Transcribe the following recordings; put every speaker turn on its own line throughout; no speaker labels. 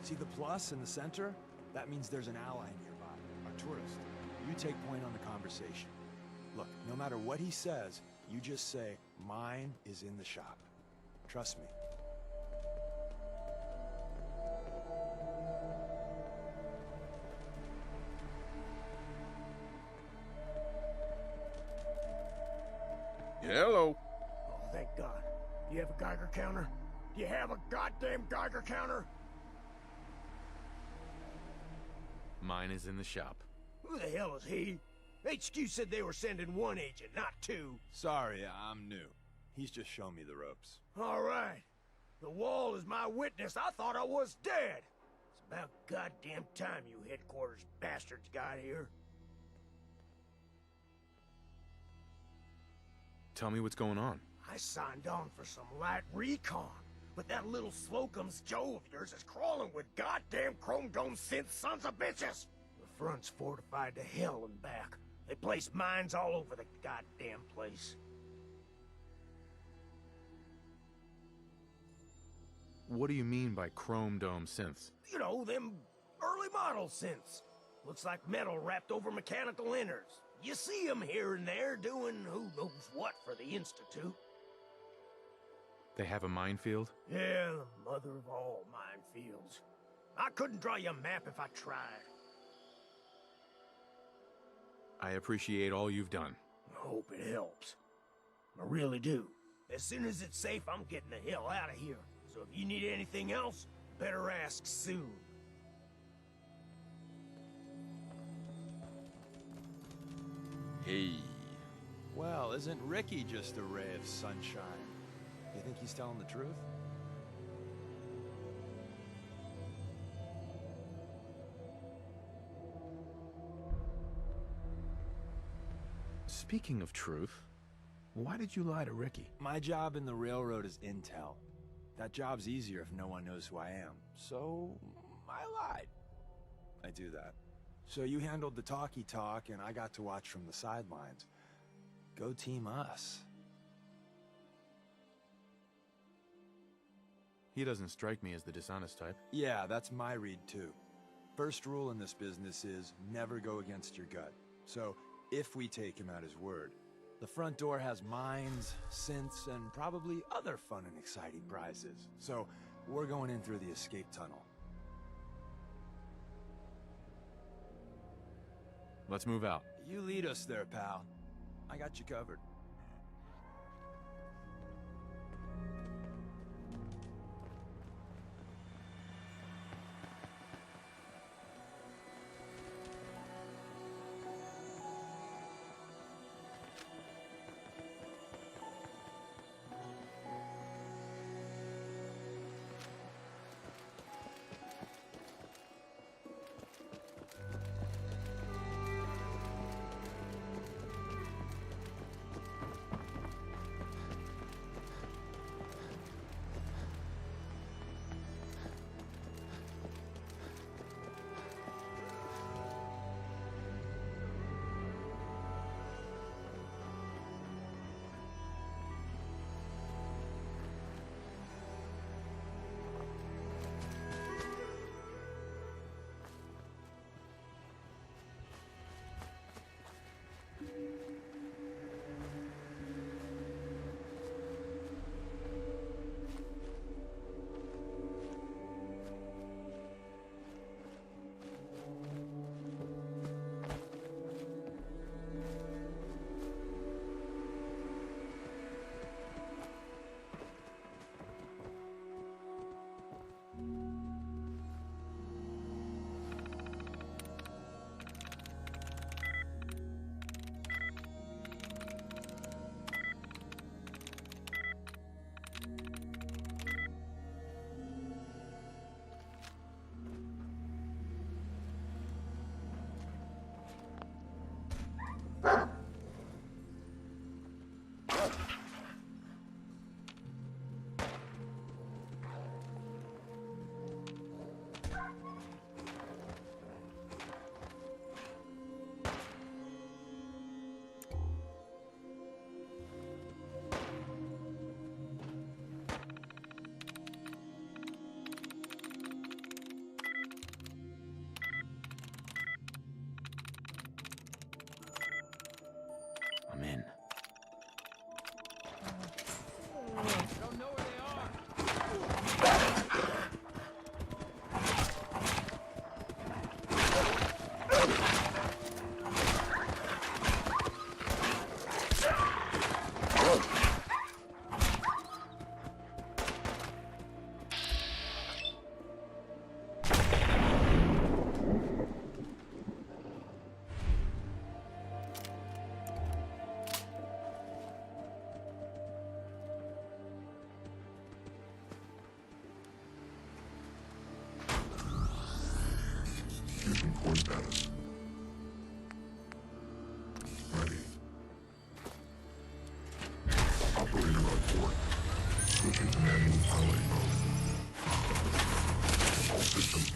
See the plus in the center? That means there's an ally nearby, a tourist. You take point on the conversation. Look, no matter what he says, you just say, mine is in the shop. Trust me.
Hello.
Oh, thank God. Do you have a Geiger counter? Do you have a goddamn Geiger counter?
Mine is in the shop.
Who the hell is he? HQ said they were sending one agent, not two.
Sorry, I'm new. He's just showing me the ropes.
All right. The wall is my witness. I thought I was dead. It's about goddamn time you headquarters bastards got here.
Tell me what's going on.
I signed on for some light recon, but that little Slocum's Joe of yours is crawling with goddamn chrome dome synth sons of bitches. The front's fortified to hell and back. They placed mines all over the goddamn place.
What do you mean by chrome dome synths?
You know, them early model synths. Looks like metal wrapped over mechanical innards. You see them here and there doing who knows what for the Institute.
They have a minefield?
Yeah, the mother of all minefields. I couldn't draw you a map if I tried.
I appreciate all you've done.
I hope it helps. I really do. As soon as it's safe, I'm getting the hell out of here. So if you need anything else, better ask soon.
Hey.
Well, isn't Ricky just a ray of sunshine? You think he's telling the truth?
Speaking of truth, why did you lie to Ricky?
My job in the railroad is intel. That job's easier if no one knows who I am. So, I lied. I do that. So you handled the talkie talk, and I got to watch from the sidelines. Go team us.
He doesn't strike me as the dishonest type.
Yeah, that's my read too. First rule in this business is never go against your gut. So, if we take him at his word, the front door has mines, synths, and probably other fun and exciting prizes. So, we're going in through the escape tunnel.
Let's move out.
You lead us there, pal. I got you covered.
status. Ready. Operator report. Switching to manual piloting mode. All systems.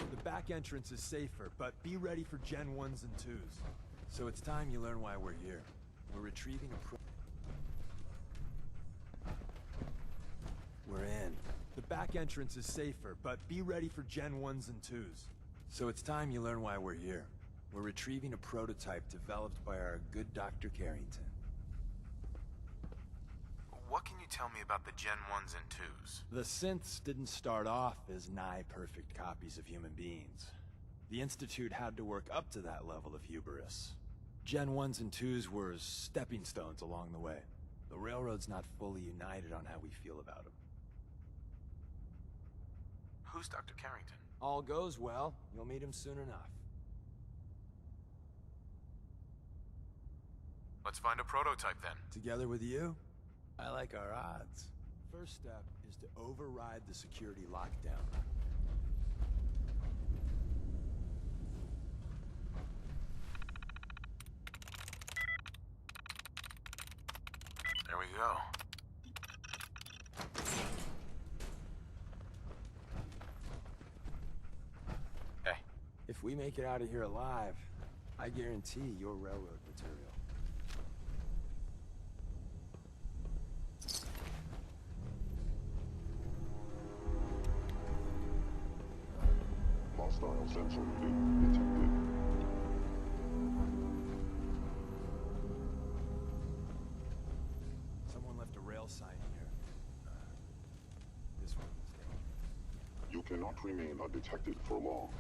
The back entrance is safer, but be ready for Gen 1s and 2s. So it's time you learn why we're here. We're retrieving a We're in. The back entrance is safer, but be ready for Gen 1s and 2s. So it's time you learn why we're here. We're retrieving a prototype developed by our good Dr. Carrington.
What can you tell me about the Gen 1s and 2s?
The synths didn't start off as nigh-perfect copies of human beings. The Institute had to work up to that level of hubris. Gen 1s and 2s were stepping stones along the way. The Railroad's not fully united on how we feel about them.
Who's Dr. Carrington?
All goes well, you'll meet him soon enough.
Let's find a prototype then.
Together with you, I like our odds. First step is to override the security lockdown.
There we go. Hey.
If we make it out of here alive, I guarantee you're railroad material.
Hostile sensor reading detected.
Someone left a rail sign here. This one is dangerous.
You cannot remain undetected for long.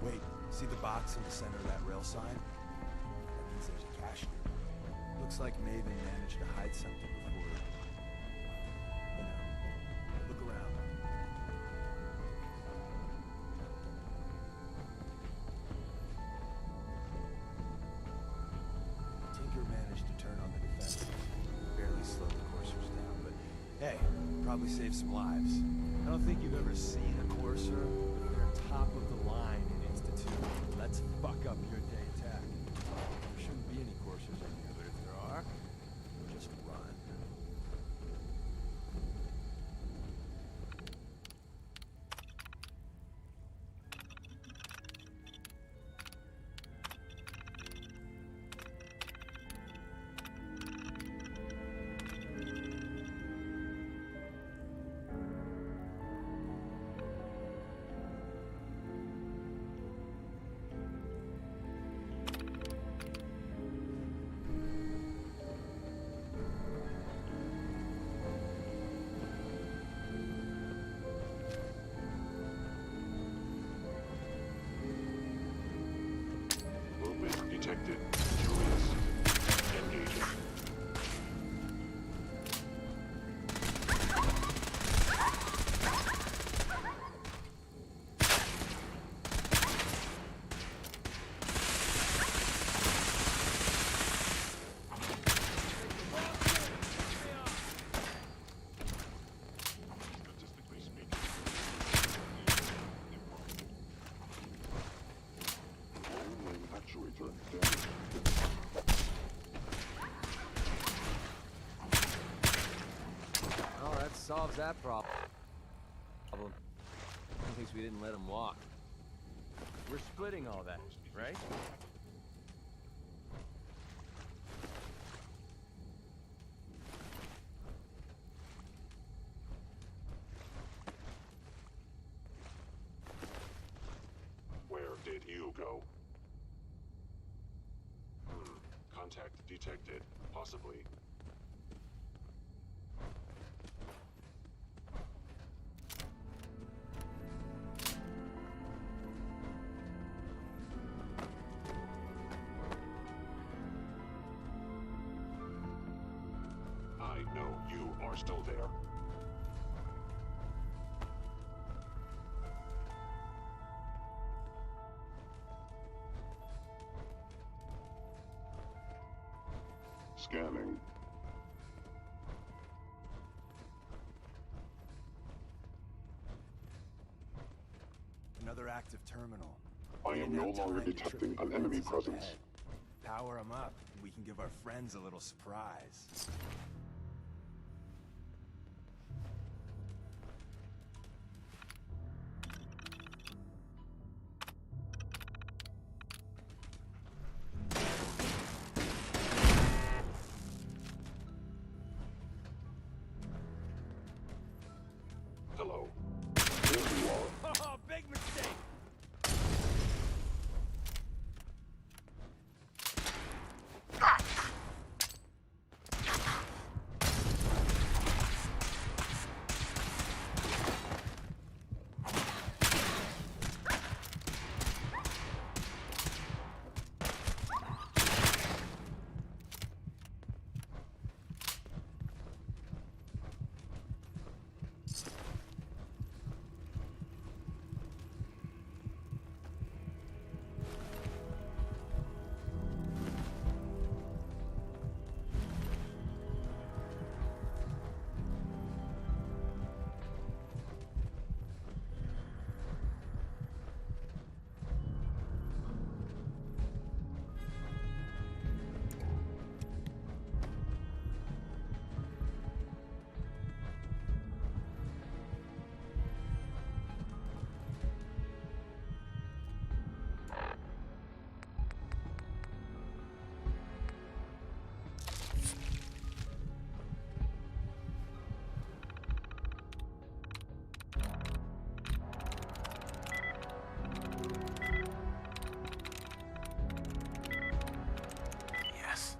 Wait, see the box in the center of that rail sign? That means there's a cache nearby. Looks like Maven managed to hide something before, look around. Tinker managed to turn on the defenses. Barely slowed the coursers down, but hey, probably saved some lives. I don't think you've ever seen a courser. They're top of the line in Institute. Let's fuck up your day tech. There shouldn't be any coursers in here, but if there are, just run.
solves that problem. At least we didn't let him walk. We're splitting all that, right?
Where did you go? Contact detected. Possibly. I know you are still there. Scanning.
Another active terminal.
I am no longer detecting an enemy presence.
Power them up, and we can give our friends a little surprise.
Hello. There you are.
Oh, big mistake!
Yes.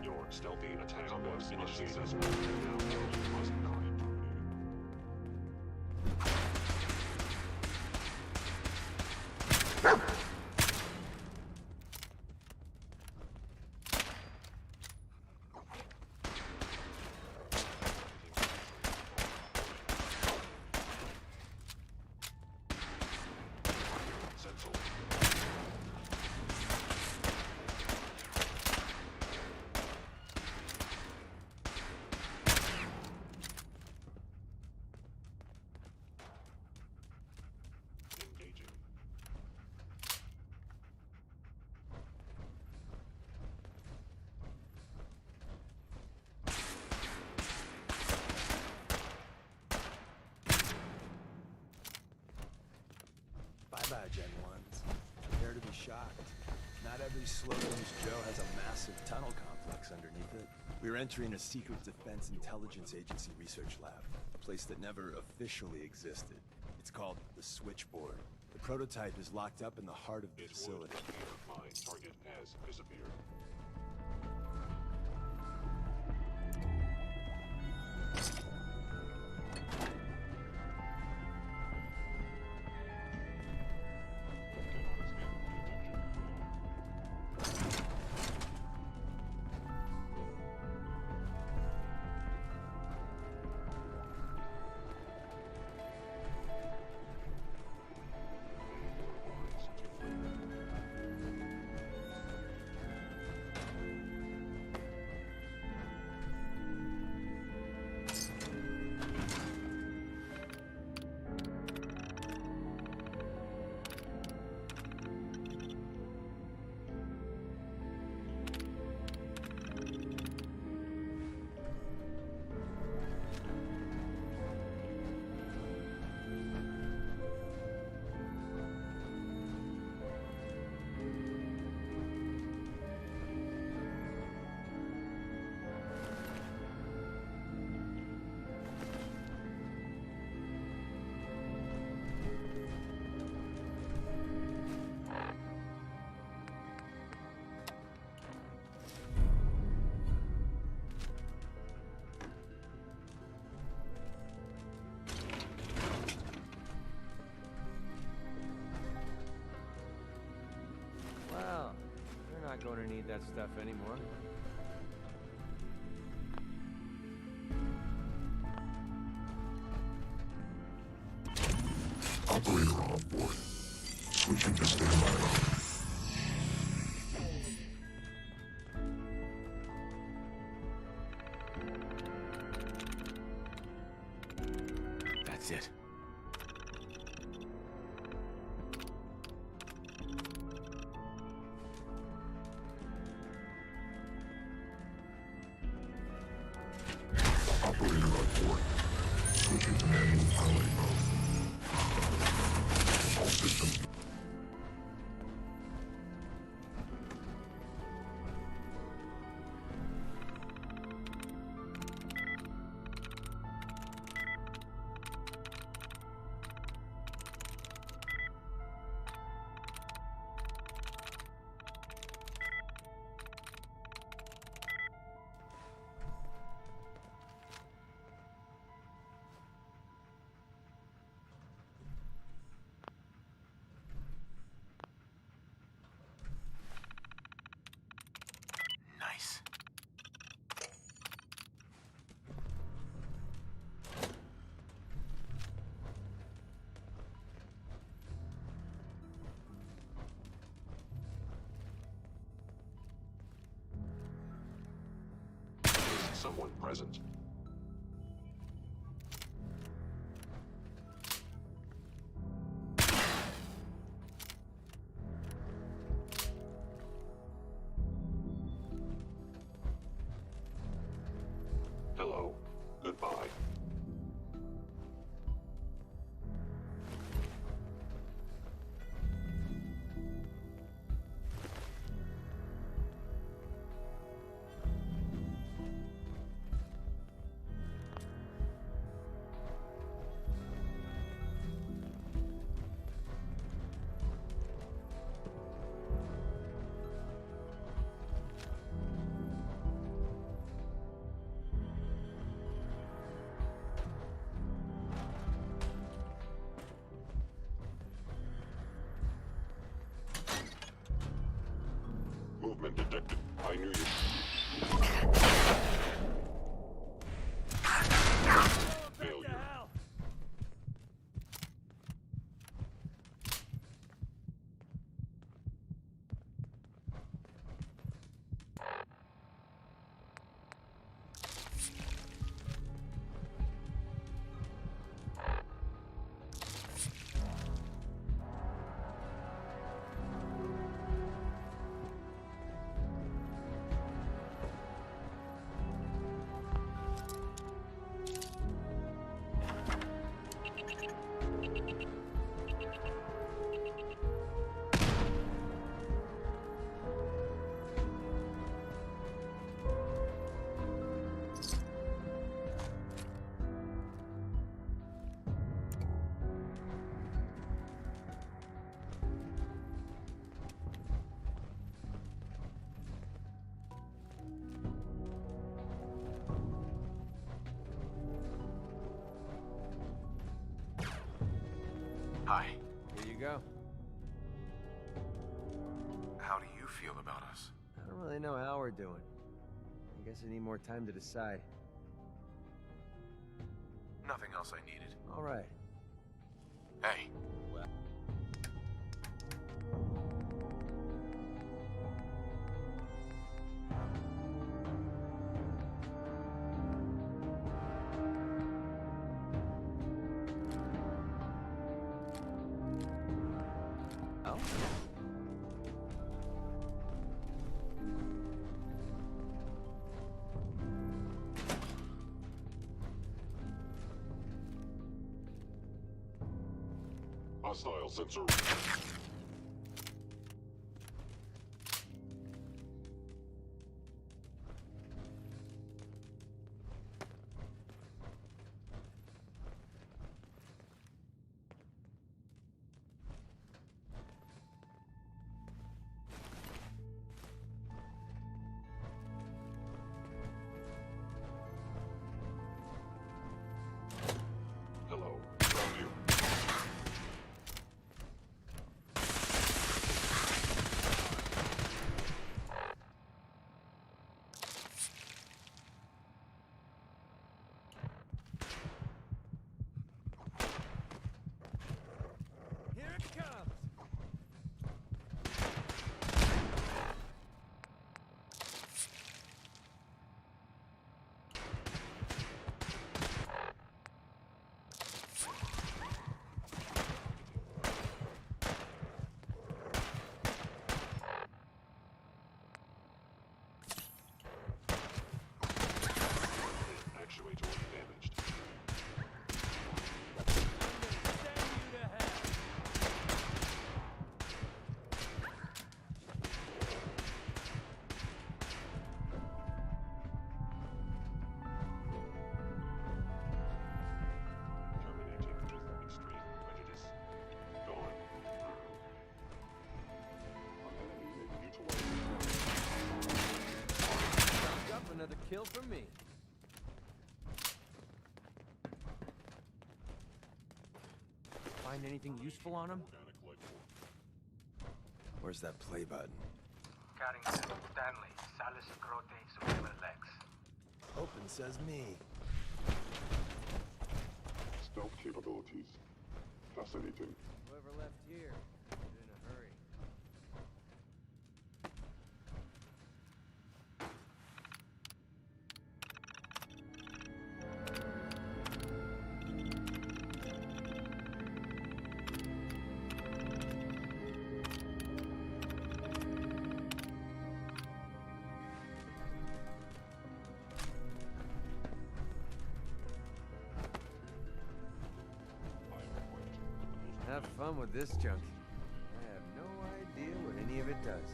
Your stealthy attack was unsuccessful. Now you must not. Central. Engaging.
about Gen 1s. Prepare to be shocked. Not every Slocum's Joe has a massive tunnel complex underneath it. We're entering a secret defense intelligence agency research lab, a place that never officially existed. It's called the Switchboard. The prototype is locked up in the heart of the facility.
My target has disappeared.
Well, they're not going to need that stuff anymore.
Operator on board. Switching to standby.
That's it.
Operator on board. Switching to manual piloting mode. All systems.
Nice.
Someone present. Hello. Goodbye. Movement detected. I knew you. Failure.
Hi.
Here you go.
How do you feel about us?
I don't really know how we're doing. I guess I need more time to decide.
Nothing else I needed.
All right.
Hey.
Oh.
Hostile sensor. Hello. Found you.
Here it comes.
Actuator damaged.
Send you to hell.
Terminating with extreme prejudice. Gone. Our enemy may neutralize.
Up another kill for me. Find anything useful on him?
Where's that play button?
Carrington, Stanley, Salis Crote, Suprema Lex.
Open says me.
Stealth capabilities. Fascinating.
Whoever left here, did it in a hurry. Have fun with this junk. I have no idea what any of it does.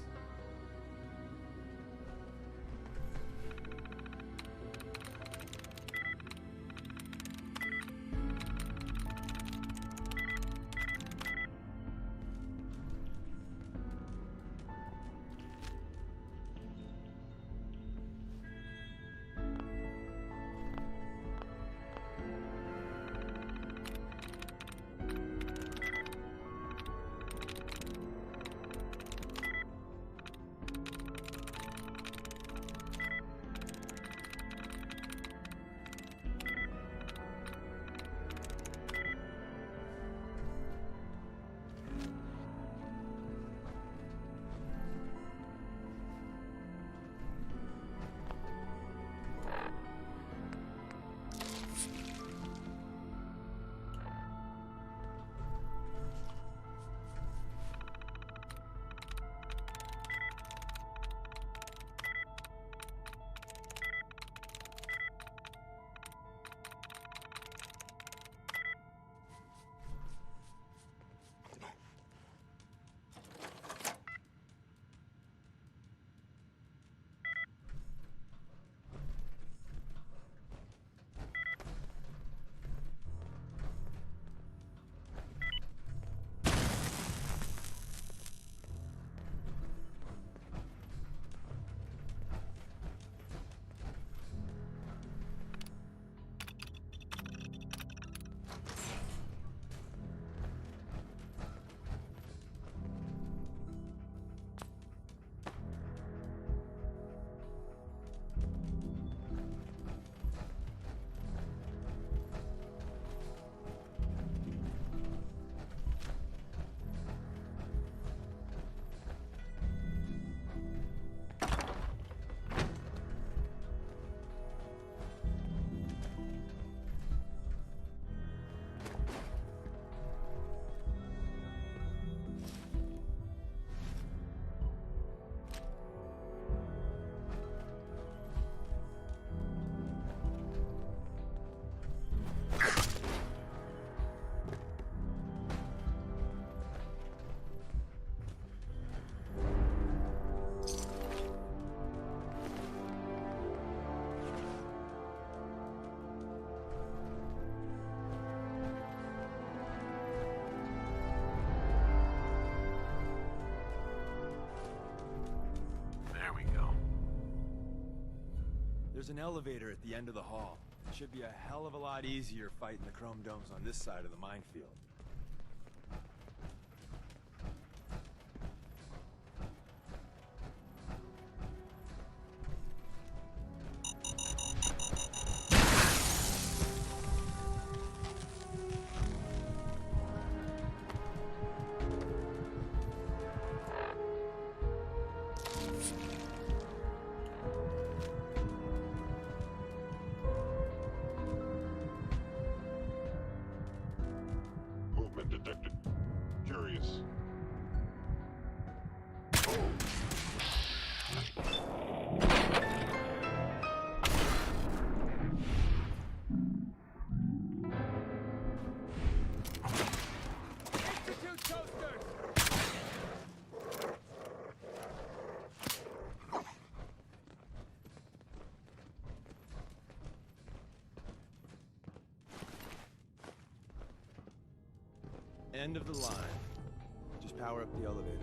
There's an elevator at the end of the hall. It should be a hell of a lot easier fighting the chrome domes on this side of the minefield.
Movement detected. Curious.
Institute toasters!
End of the line. Just power up the elevator.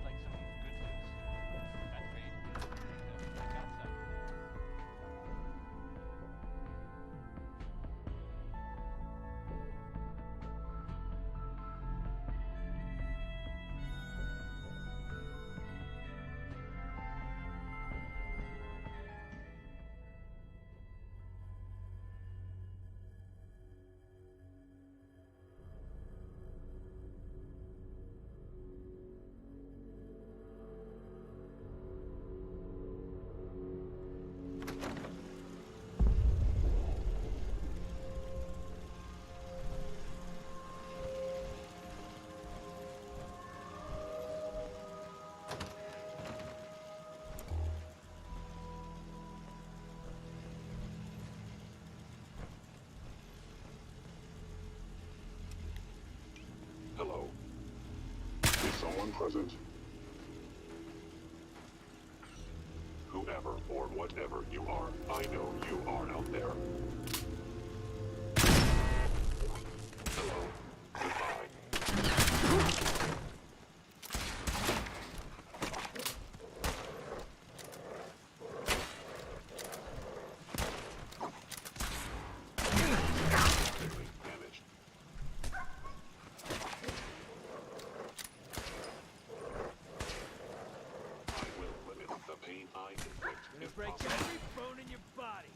Like some good news? That's great. Check outside.
Hello. Is someone present? Whoever or whatever you are, I know you are out there. Hello. Goodbye. Damaged. I will limit the pain I inflict.
Gonna break every bone in your body.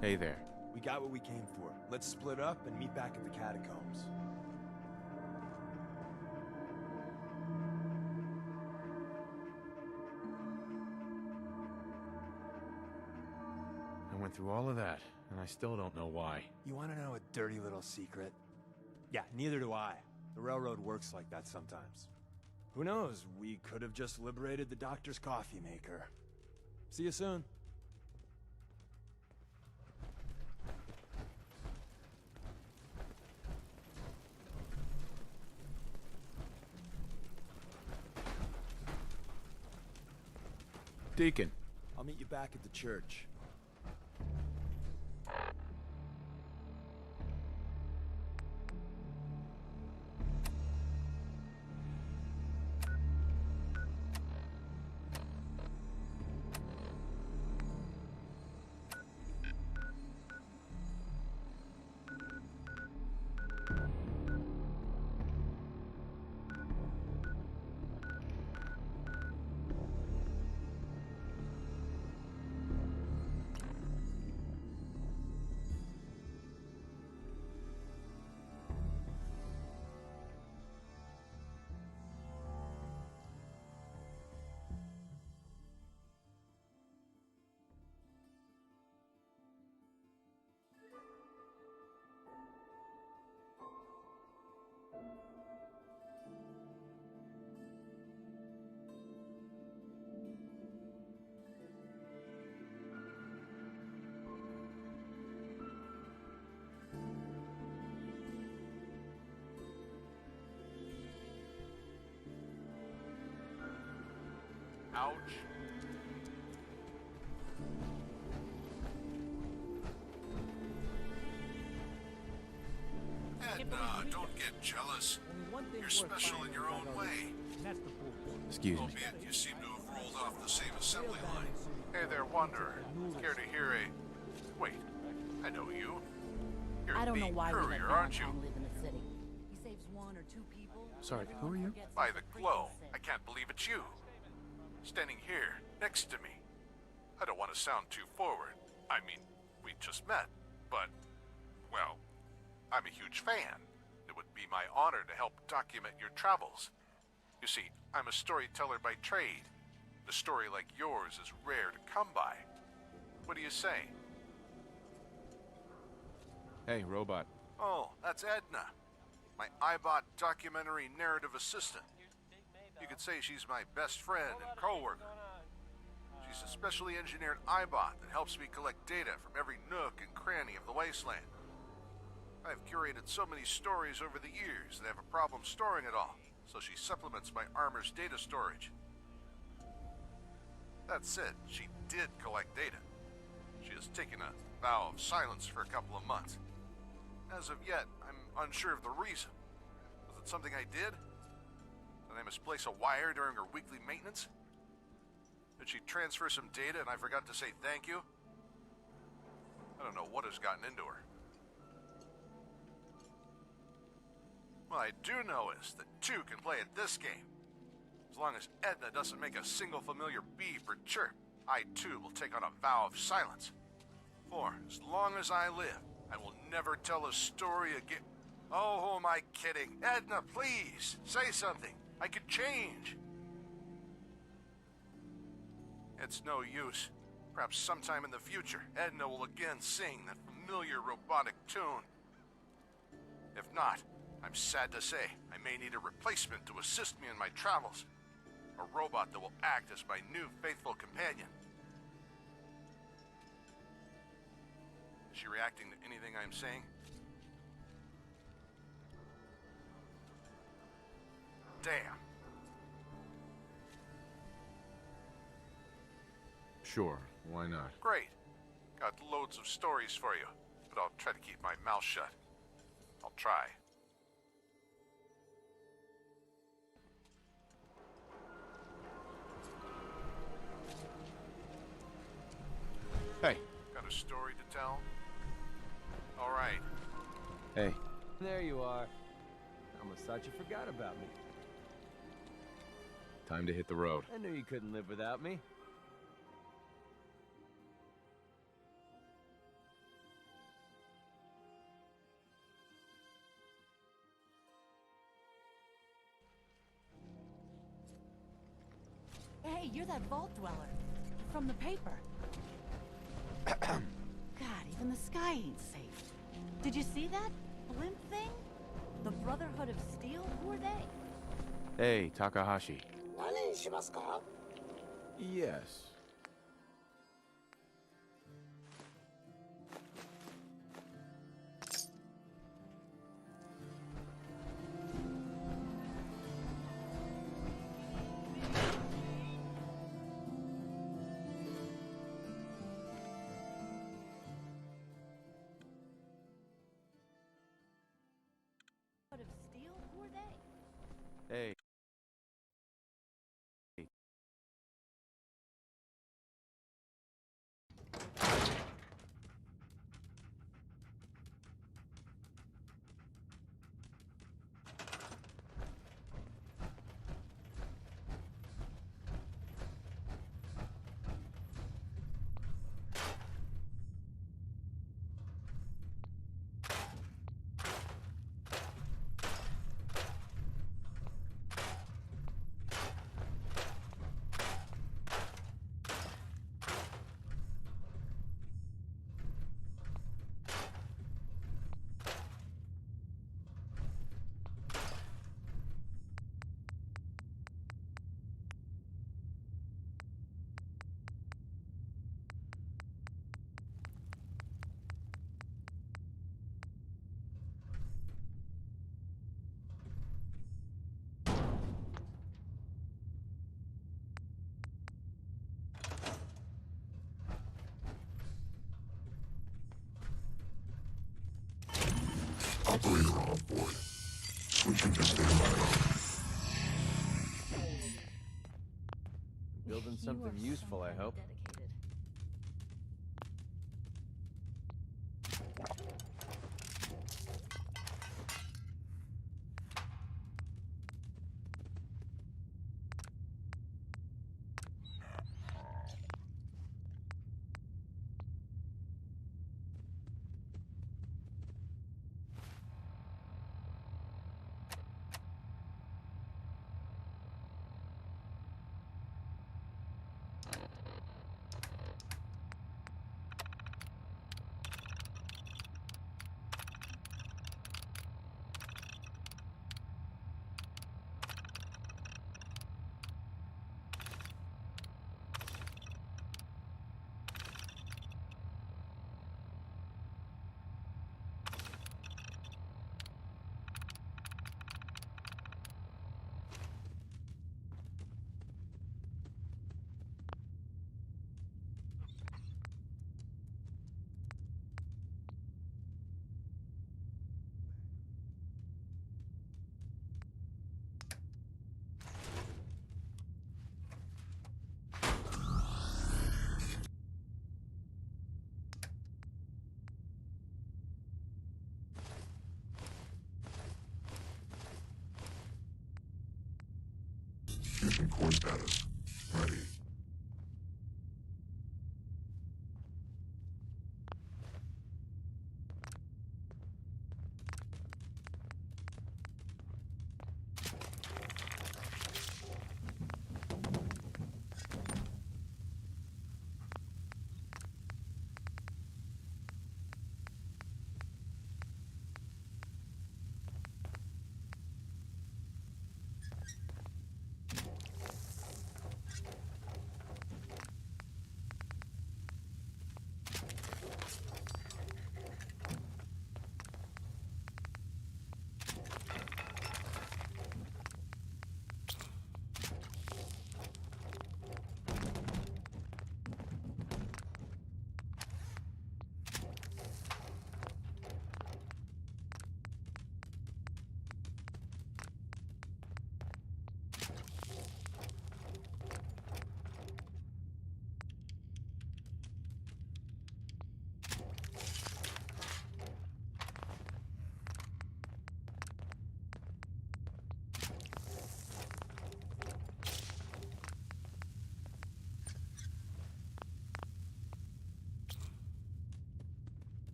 Hey there.
We got what we came for. Let's split up and meet back at the catacombs.
I went through all of that, and I still don't know why.
You want to know a dirty little secret? Yeah, neither do I. The railroad works like that sometimes. Who knows? We could have just liberated the doctor's coffee maker. See you soon.
Deacon.
I'll meet you back at the church.
Ouch.
Edna, don't get jealous. You're special in your own way.
Excuse me.
Albeit you seem to have rolled off the same assembly line.
Hey there, Wanderer. Care to hear a... Wait, I know you. You're
I
a
don't know
beat
why we let
courier, aren't you?
Valentine live in the city. He saves one or two people.
Sorry, who are you?
By the glow, I can't believe it's you. Standing here, next to me. I don't want to sound too forward. I mean, we just met, but, well, I'm a huge fan. It would be my honor to help document your travels. You see, I'm a storyteller by trade. A story like yours is rare to come by. What do you say?
Hey, robot.
Oh, that's Edna. My iBot documentary narrative assistant. You could say she's my best friend and co-worker. She's a specially engineered iBot that helps me collect data from every nook and cranny of the wasteland. I've curated so many stories over the years that I have a problem storing it all, so she supplements my armor's data storage. That's it, she did collect data. She has taken a vow of silence for a couple of months. As of yet, I'm unsure of the reason. Was it something I did? Did I misplace a wire during her weekly maintenance? Did she transfer some data and I forgot to say thank you? I don't know what has gotten into her. What I do know is that two can play at this game. As long as Edna doesn't make a single familiar beep or chirp, I too will take on a vow of silence. For as long as I live, I will never tell a story again. Oh, who am I kidding? Edna, please, say something. I could change. It's no use. Perhaps sometime in the future, Edna will again sing that familiar robotic tune. If not, I'm sad to say, I may need a replacement to assist me in my travels. A robot that will act as my new faithful companion. Is she reacting to anything I'm saying? Damn.
Sure, why not?
Great. Got loads of stories for you, but I'll try to keep my mouth shut. I'll try.
Hey.
Got a story to tell? All right.
Hey.
There you are. I almost thought you forgot about me.
Time to hit the road.
I knew you couldn't live without me.
Hey, you're that vault dweller. From the paper. God, even the sky ain't safe. Did you see that? Blimp thing? The Brotherhood of Steel? Who are they?
Hey, Takahashi.
何しますか?
Yes.
Brotherhood of Steel? Who are they?
Hey.
Operator on board. Switching to standby.
Building something useful, I hope.
Dedicated.
Fusion core status. Ready.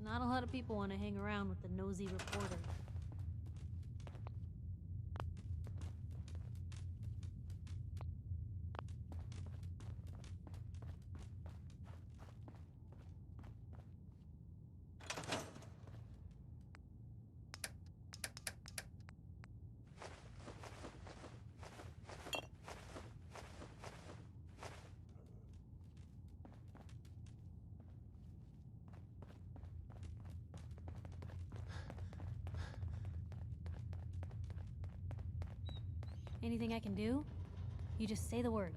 Not a lot of people want to hang around with the nosy reporter.
Anything I can do? You just say the word.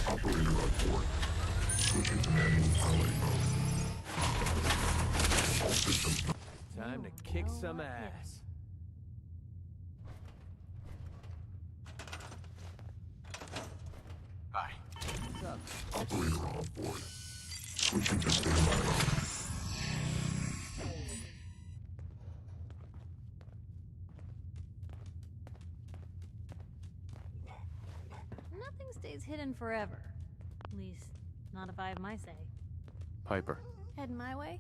Operator on board. Switching to manual piloting mode. All systems.
Time to kick some ass.
Bye.
What's up?
Operator on board. Switching to standby mode.
Nothing stays hidden forever. At least, not if I have my say.
Piper.
Heading my way?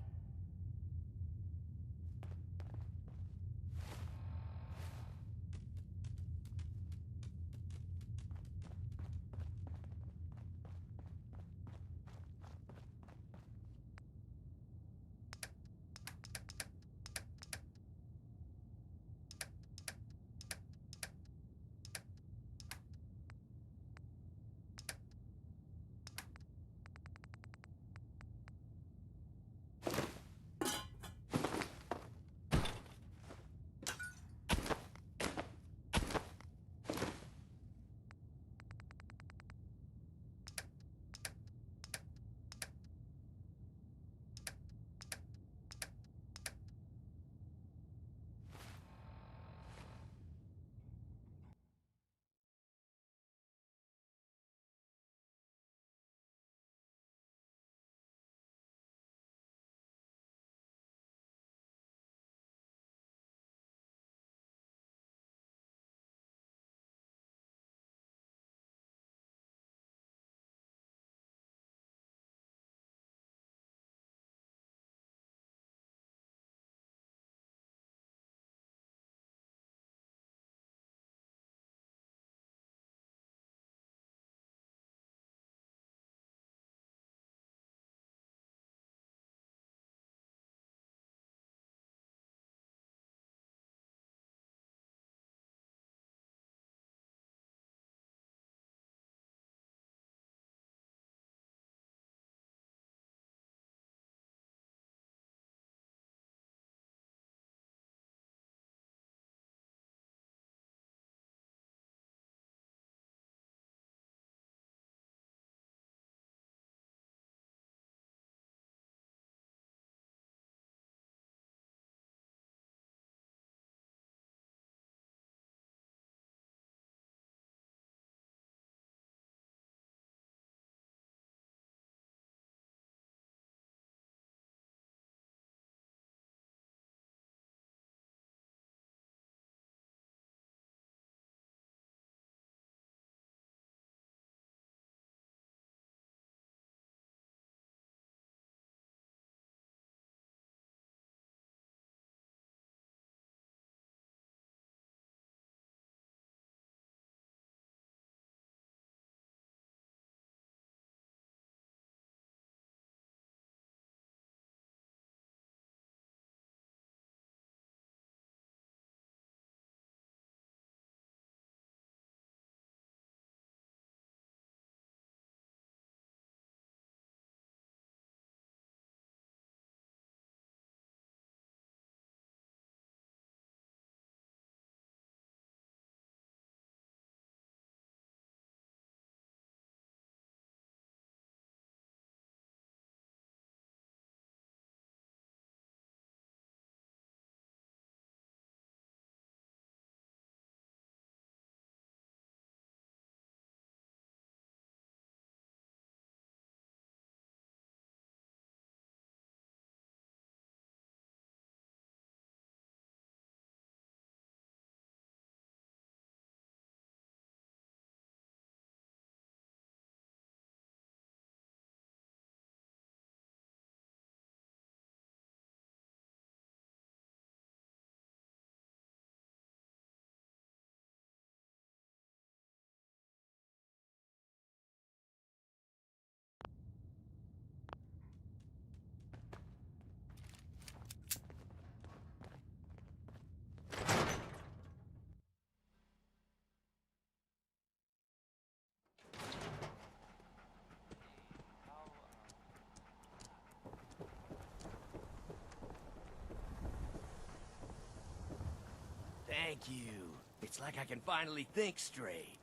Thank you. It's like I can finally think straight.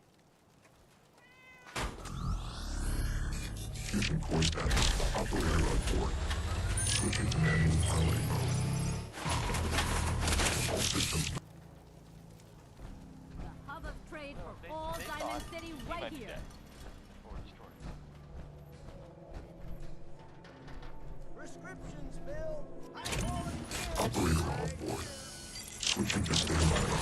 Using voice battery. Operator on board. Switching to manual piloting mode. All systems.
The hub of trade for all Diamond City right here.
Prescriptions, Bill.
Operator on board. Switching to standby mode.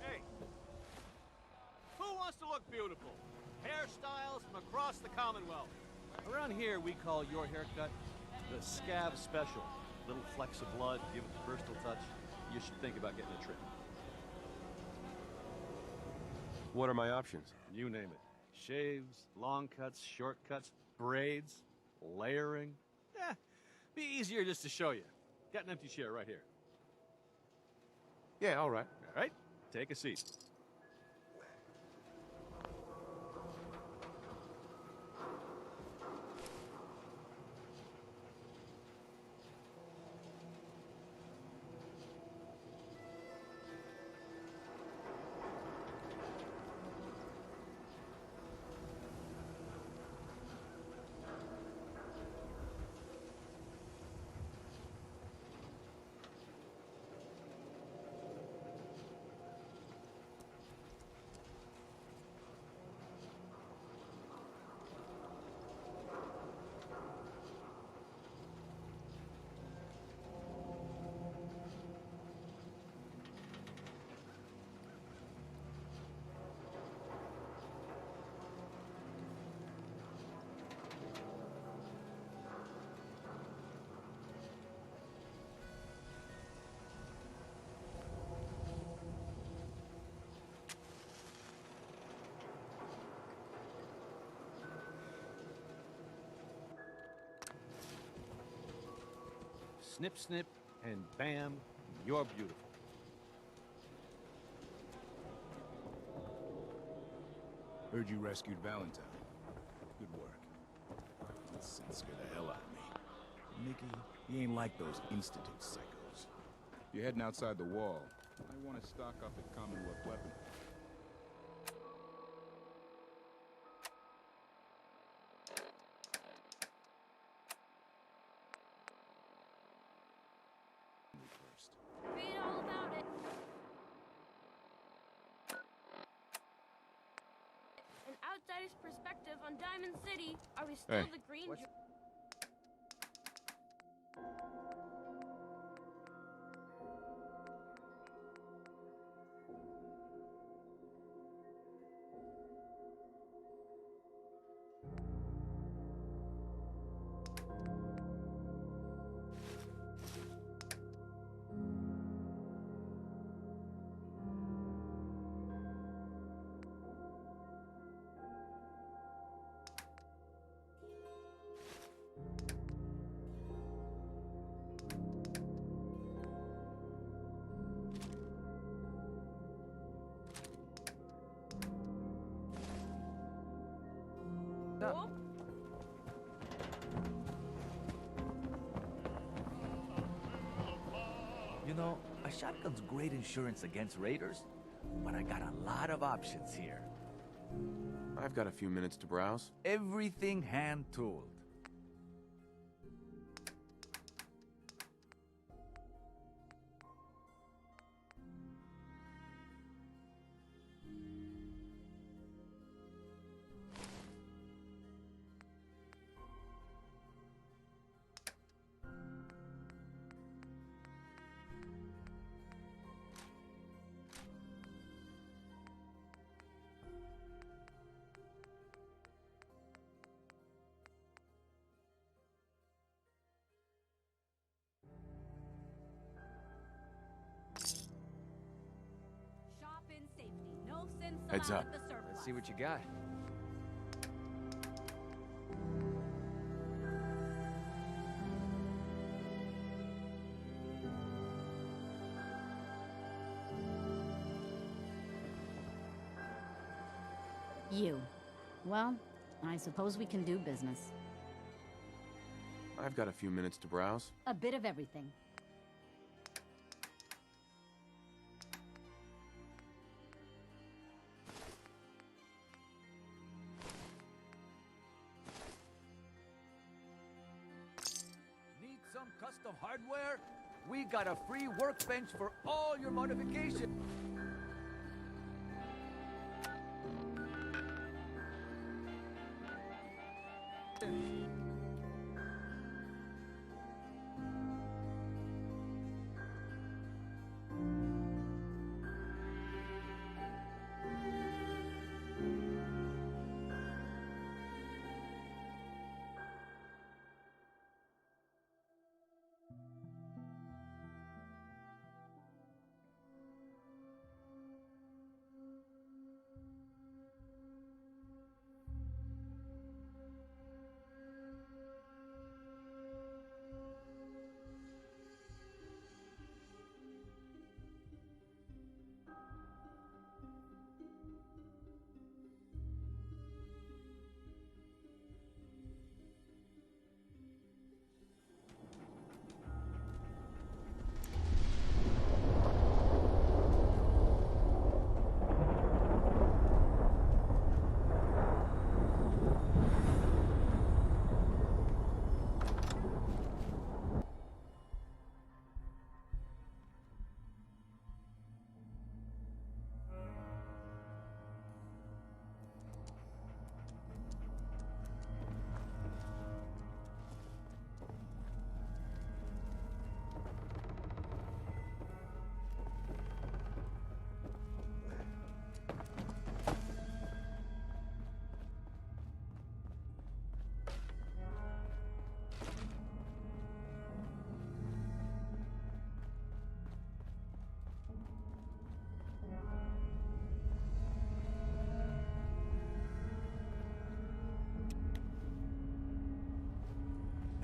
Hey, who wants to look beautiful? Hairstyles from across the Commonwealth. Around here, we call your haircut the scab special. Little flecks of blood, give it the personal touch. You should think about getting a trim.
What are my options?
You name it. Shaves, long cuts, short cuts, braids, layering. Be easier just to show you. Got an empty chair right here.
Yeah, all right.
All right, take a seat. Snip, snip, and bam, you're beautiful.
Heard you rescued Valentine. Good work. That scent scared the hell out of me. Mickey, he ain't like those institute psychos. If you're heading outside the wall, I want to stock up at Commonwealth weapons.
Read all about it. An outsider's perspective on Diamond City. Are we still
Hey.
the green?
Up.
You know, a shotgun's great insurance against raiders, but I got a lot of options here.
I've got a few minutes to browse.
Everything hand-tooled.
Shop in safety. No sense
Heads
allowed
up.
at the surplus.
Let's see what you got.
You. Well, I suppose we can do business.
I've got a few minutes to browse.
A bit of everything.
Need some custom hardware? We got a free workbench for all your modifications.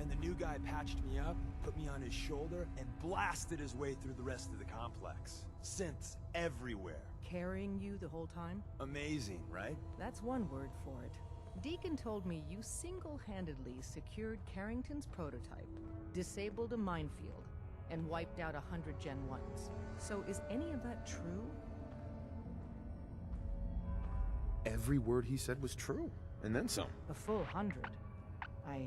And the new guy patched me up, put me on his shoulder, and blasted his way through the rest of the complex. Synths everywhere.
Carrying you the whole time?
Amazing, right?
That's one word for it. Deacon told me you single-handedly secured Carrington's prototype, disabled a minefield, and wiped out 100 Gen 1s. So is any of that true?
Every word he said was true, and then some.
A full 100. I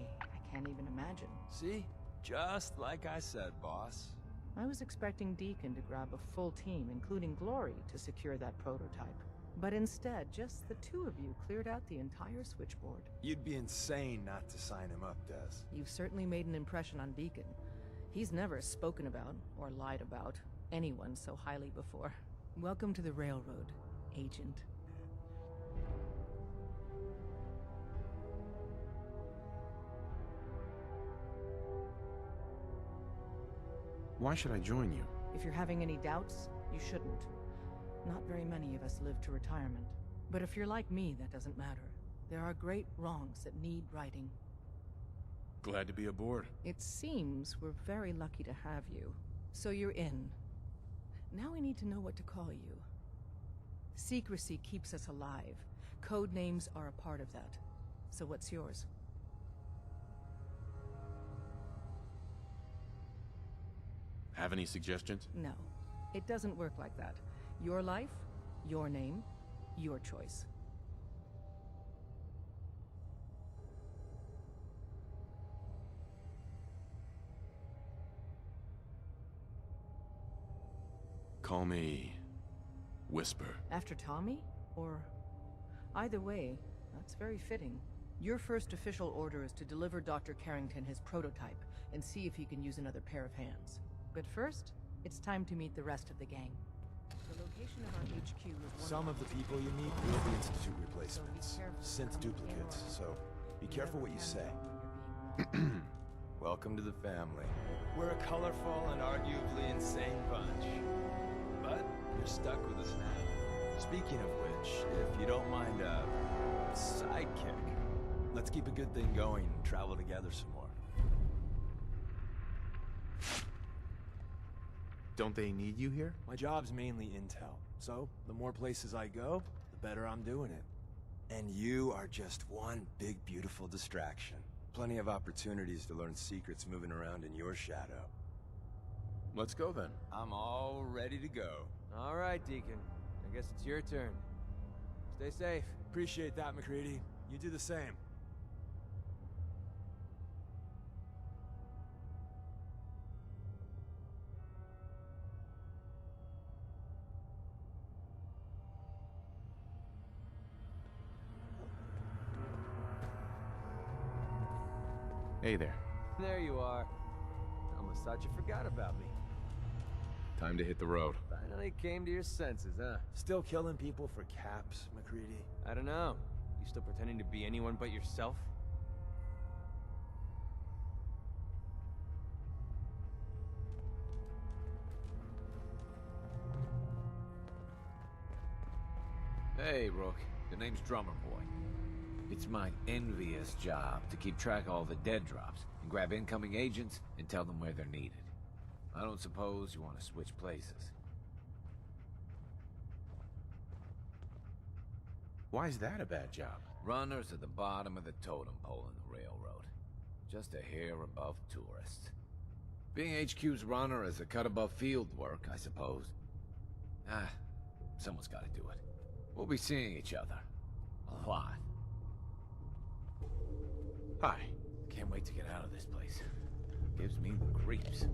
can't even imagine.
See? Just like I said, boss.
I was expecting Deacon to grab a full team, including Glory, to secure that prototype. But instead, just the two of you cleared out the entire switchboard.
You'd be insane not to sign him up, Des.
You've certainly made an impression on Deacon. He's never spoken about, or lied about, anyone so highly before. Welcome to the Railroad, Agent.
Why should I join you?
If you're having any doubts, you shouldn't. Not very many of us live to retirement. But if you're like me, that doesn't matter. There are great wrongs that need righting.
Glad to be aboard.
It seems we're very lucky to have you. So you're in. Now we need to know what to call you. Secrecy keeps us alive. Code names are a part of that. So what's yours?
Have any suggestions?
No. It doesn't work like that. Your life, your name, your choice.
Call me Whisper.
After Tommy? Or... Either way, that's very fitting. Your first official order is to deliver Dr. Carrington his prototype and see if he can use another pair of hands. But first, it's time to meet the rest of the gang. The location of our HQ is one
Some of the people you meet will be Institute replacements, synth duplicates, so be careful what you say. Welcome to the family. We're a colorful and arguably insane bunch. But you're stuck with us now. Speaking of which, if you don't mind a sidekick, let's keep a good thing going and travel together some more.
Don't they need you here?
My job's mainly intel, so the more places I go, the better I'm doing it. And you are just one big, beautiful distraction. Plenty of opportunities to learn secrets moving around in your shadow.
Let's go then.
I'm all ready to go.
All right, Deacon. I guess it's your turn. Stay safe.
Appreciate that, McCready. You do the same.
Hey there.
There you are. Almost thought you forgot about me.
Time to hit the road.
Finally came to your senses, huh?
Still killing people for caps, McCready?
I don't know. You still pretending to be anyone but yourself?
Hey, Rook. The name's Drummer Boy. It's my envious job to keep track of all the dead drops and grab incoming agents and tell them where they're needed. I don't suppose you want to switch places.
Why is that a bad job?
Runners at the bottom of the totem pole in the railroad. Just a hair above tourists. Being HQ's runner is a cut above field work, I suppose. Someone's got to do it. We'll be seeing each other. A lot.
Hi.
Can't wait to get out of this place. Gives me the creeps.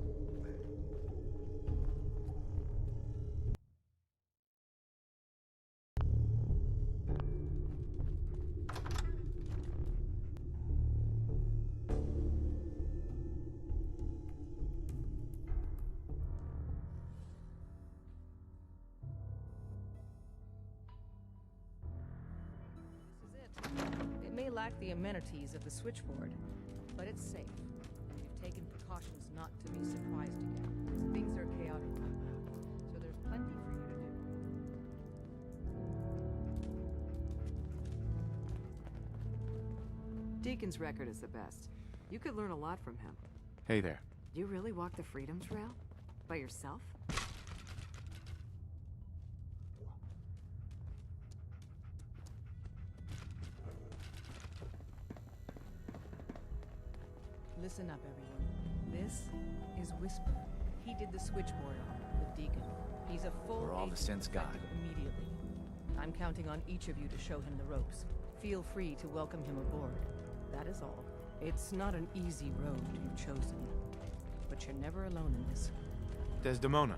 It may lack the amenities of the switchboard, but it's safe. And we've taken precautions not to be surprised again. Things are chaotic right now, so there's plenty for you to do.
Deacon's record is the best. You could learn a lot from him.
Hey there.
You really walk the Freedom Trail? By yourself?
Listen up, everyone. This is Whisper. He did the switchboard on with Deacon. He's a full
We're all the sense guy.
Immediately. I'm counting on each of you to show him the ropes. Feel free to welcome him aboard. That is all. It's not an easy road you've chosen, but you're never alone in this.
Desdemona.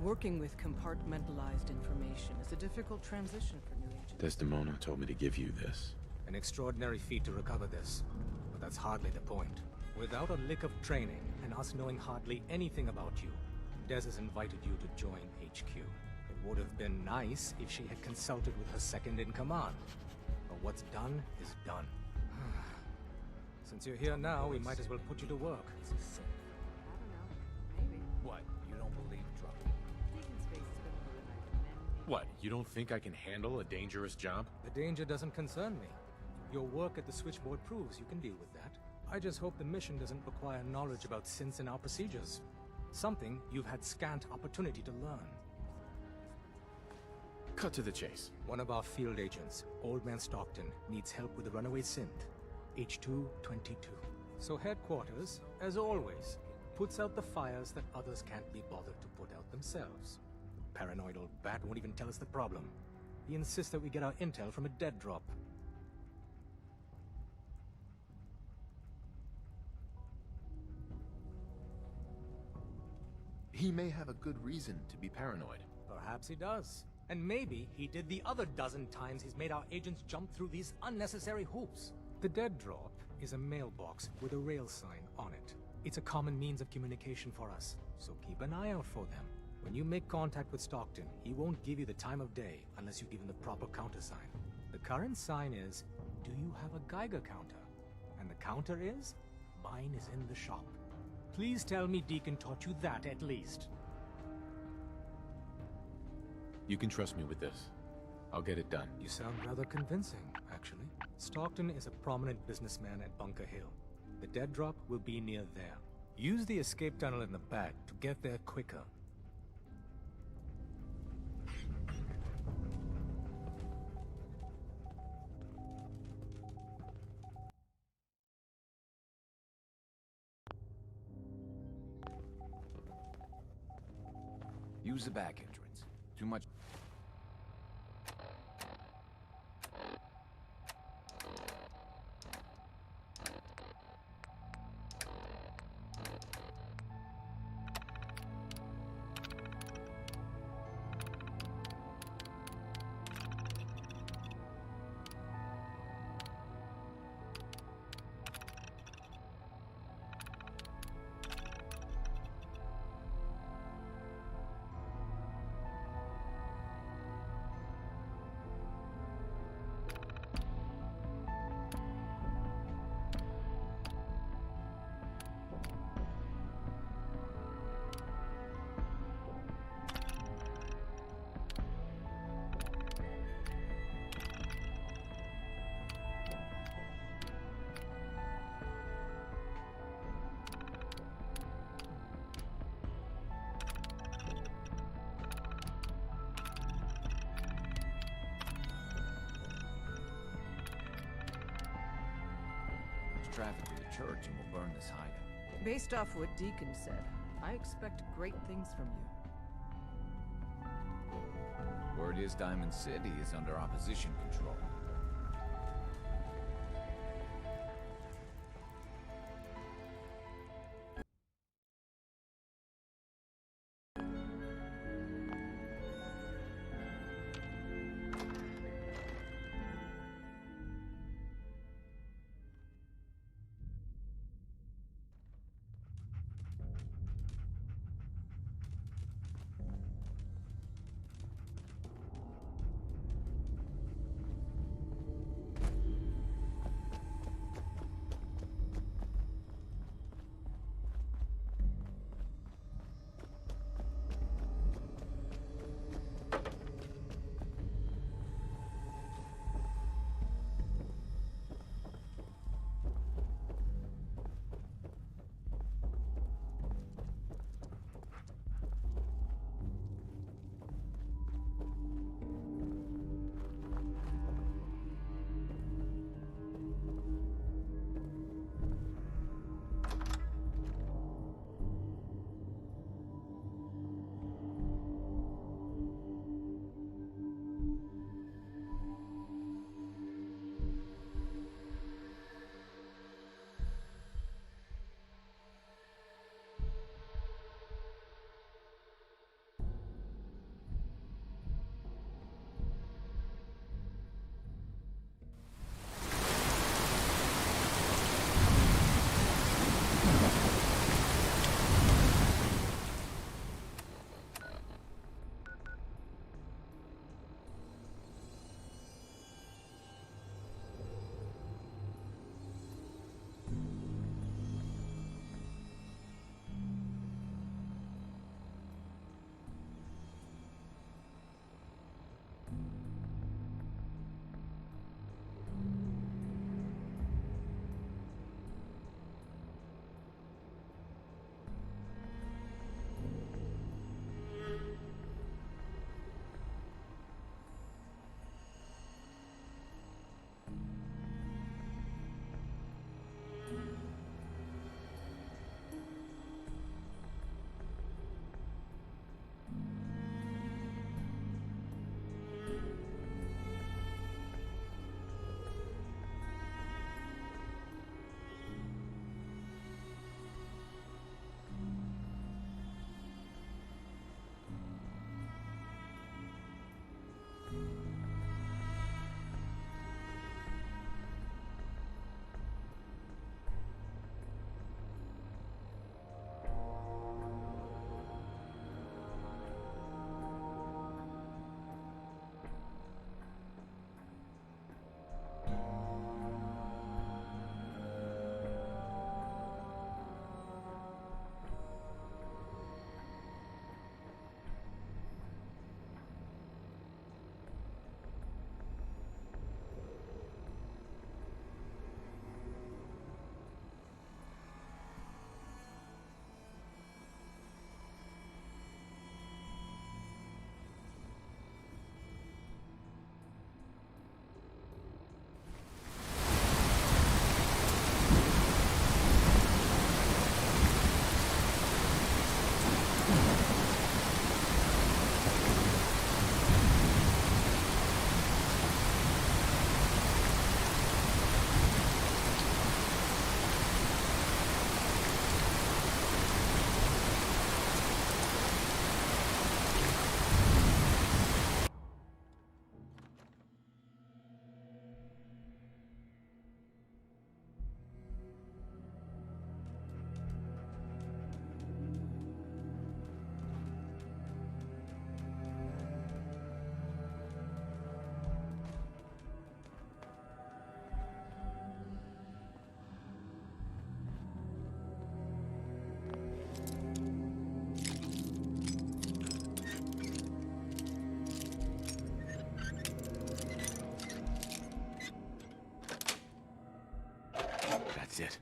Working with compartmentalized information is a difficult transition for new agents.
Desdemona told me to give you this.
An extraordinary feat to recover this, but that's hardly the point. Without a lick of training, and us knowing hardly anything about you, Des has invited you to join HQ. It would have been nice if she had consulted with her second-in-command. But what's done is done. Since you're here now, we might as well put you to work.
What? You don't believe Drummer?
What, you don't think I can handle a dangerous job?
The danger doesn't concern me. Your work at the switchboard proves you can deal with that. I just hope the mission doesn't require knowledge about synths and our procedures. Something you've had scant opportunity to learn.
Cut to the chase.
One of our field agents, Old Man Stockton, needs help with a runaway synth. H222. So headquarters, as always, puts out the fires that others can't be bothered to put out themselves. Paranoid old bat won't even tell us the problem. He insists that we get our intel from a dead drop.
He may have a good reason to be paranoid.
Perhaps he does. And maybe he did the other dozen times he's made our agents jump through these unnecessary hoops. The dead drop is a mailbox with a rail sign on it. It's a common means of communication for us, so keep an eye out for them. When you make contact with Stockton, he won't give you the time of day unless you give him the proper countersign. The current sign is, do you have a Geiger counter? And the counter is, mine is in the shop. Please tell me Deacon taught you that at least.
You can trust me with this. I'll get it done.
You sound rather convincing, actually. Stockton is a prominent businessman at Bunker Hill. The dead drop will be near there. Use the escape tunnel in the back to get there quicker.
Use the back entrance. Too much... traffic to the church and we'll burn this hideout.
Based off what Deacon said, I expect great things from you.
Word is Diamond City is under opposition control. That's it.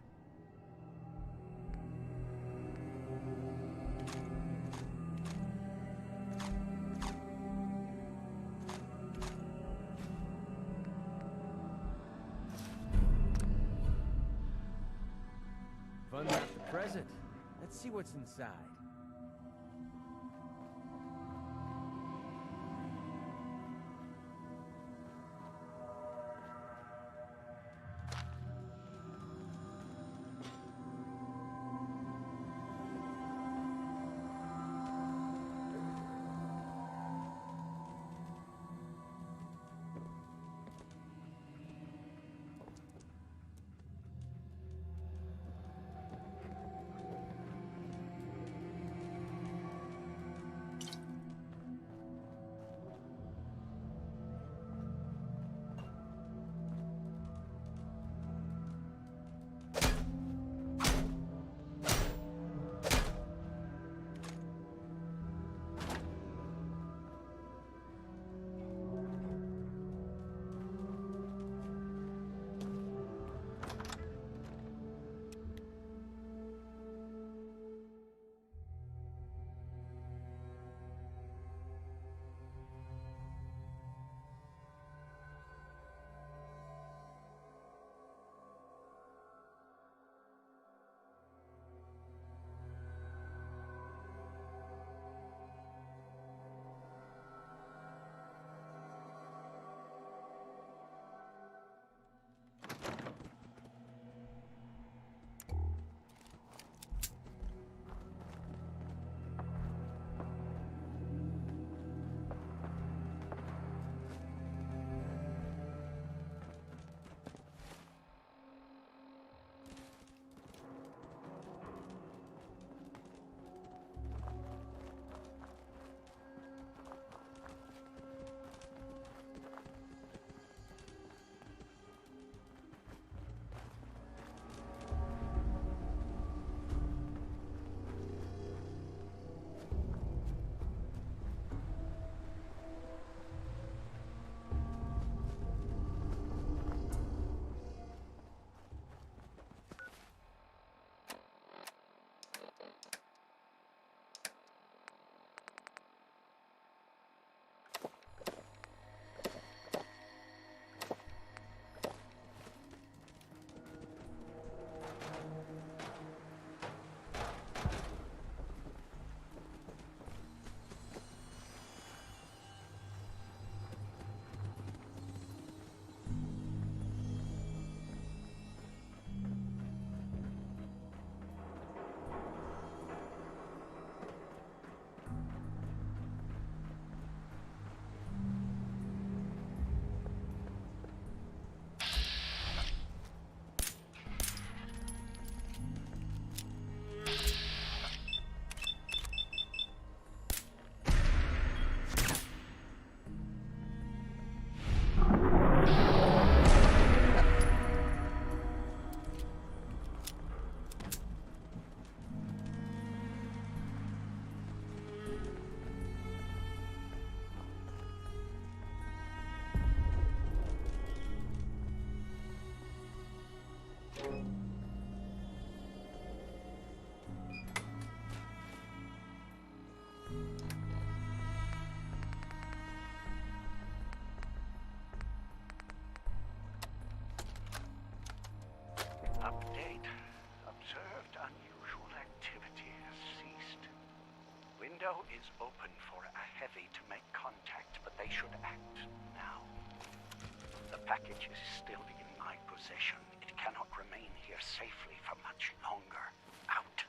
Fun wrap the present. Let's see what's inside.
Update. Observed unusual activity has ceased. Window is open for a heavy to make contact, but they should act now. The package is still in my possession. It cannot remain here safely for much longer. Out.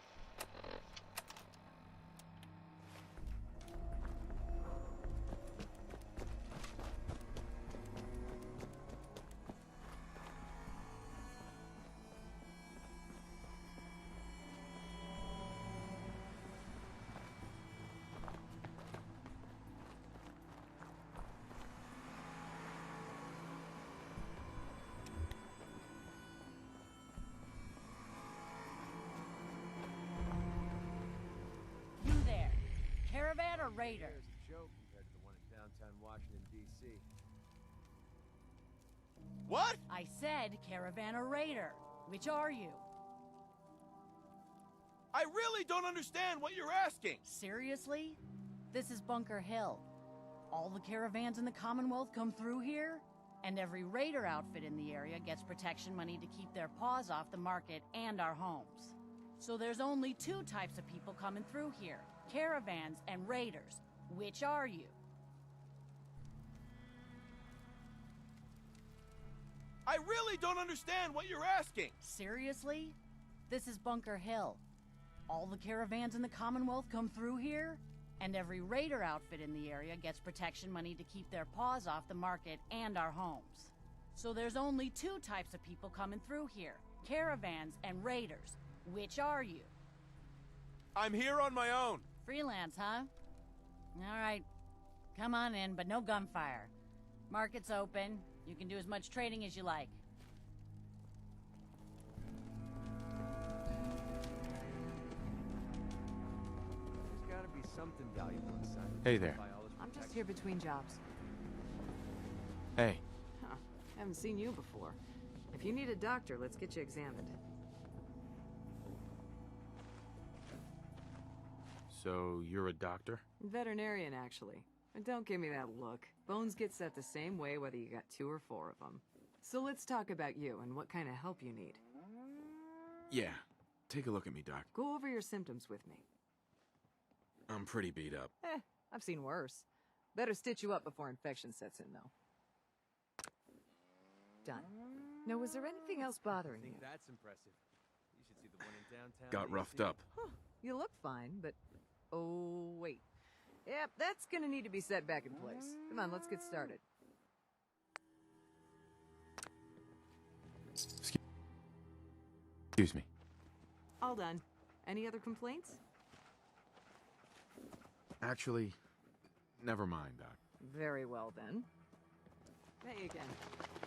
Caravan or Raider?
There's a joke compared to the one in downtown Washington, D.C.
What?
I said Caravan or Raider. Which are you?
I really don't understand what you're asking!
Seriously? This is Bunker Hill. All the caravans in the Commonwealth come through here, and every raider outfit in the area gets protection money to keep their paws off the market and our homes. So there's only two types of people coming through here, caravans and raiders. Which are you?
I really don't understand what you're asking!
Seriously? This is Bunker Hill. All the caravans in the Commonwealth come through here, and every raider outfit in the area gets protection money to keep their paws off the market and our homes. So there's only two types of people coming through here, caravans and raiders. Which are you?
I'm here on my own.
Freelance, huh? All right. Come on in, but no gunfire. Market's open. You can do as much trading as you like.
There's gotta be something valuable inside.
Hey there.
I'm just here between jobs.
Hey.
Huh. Haven't seen you before. If you need a doctor, let's get you examined.
So, you're a doctor?
Veterinarian, actually. And don't give me that look. Bones get set the same way whether you got 2 or 4 of them. So let's talk about you and what kind of help you need.
Yeah. Take a look at me, Doc.
Go over your symptoms with me.
I'm pretty beat up.
I've seen worse. Better stitch you up before infection sets in, though. Done. Now, was there anything else bothering you?
That's impressive. You should see the one in downtown.
Got roughed up.
Huh. You look fine, but... Oh, wait. Yep, that's gonna need to be set back in place. Come on, let's get started.
Excuse me.
All done. Any other complaints?
Actually, never mind, Doc.
Very well, then. Hey again.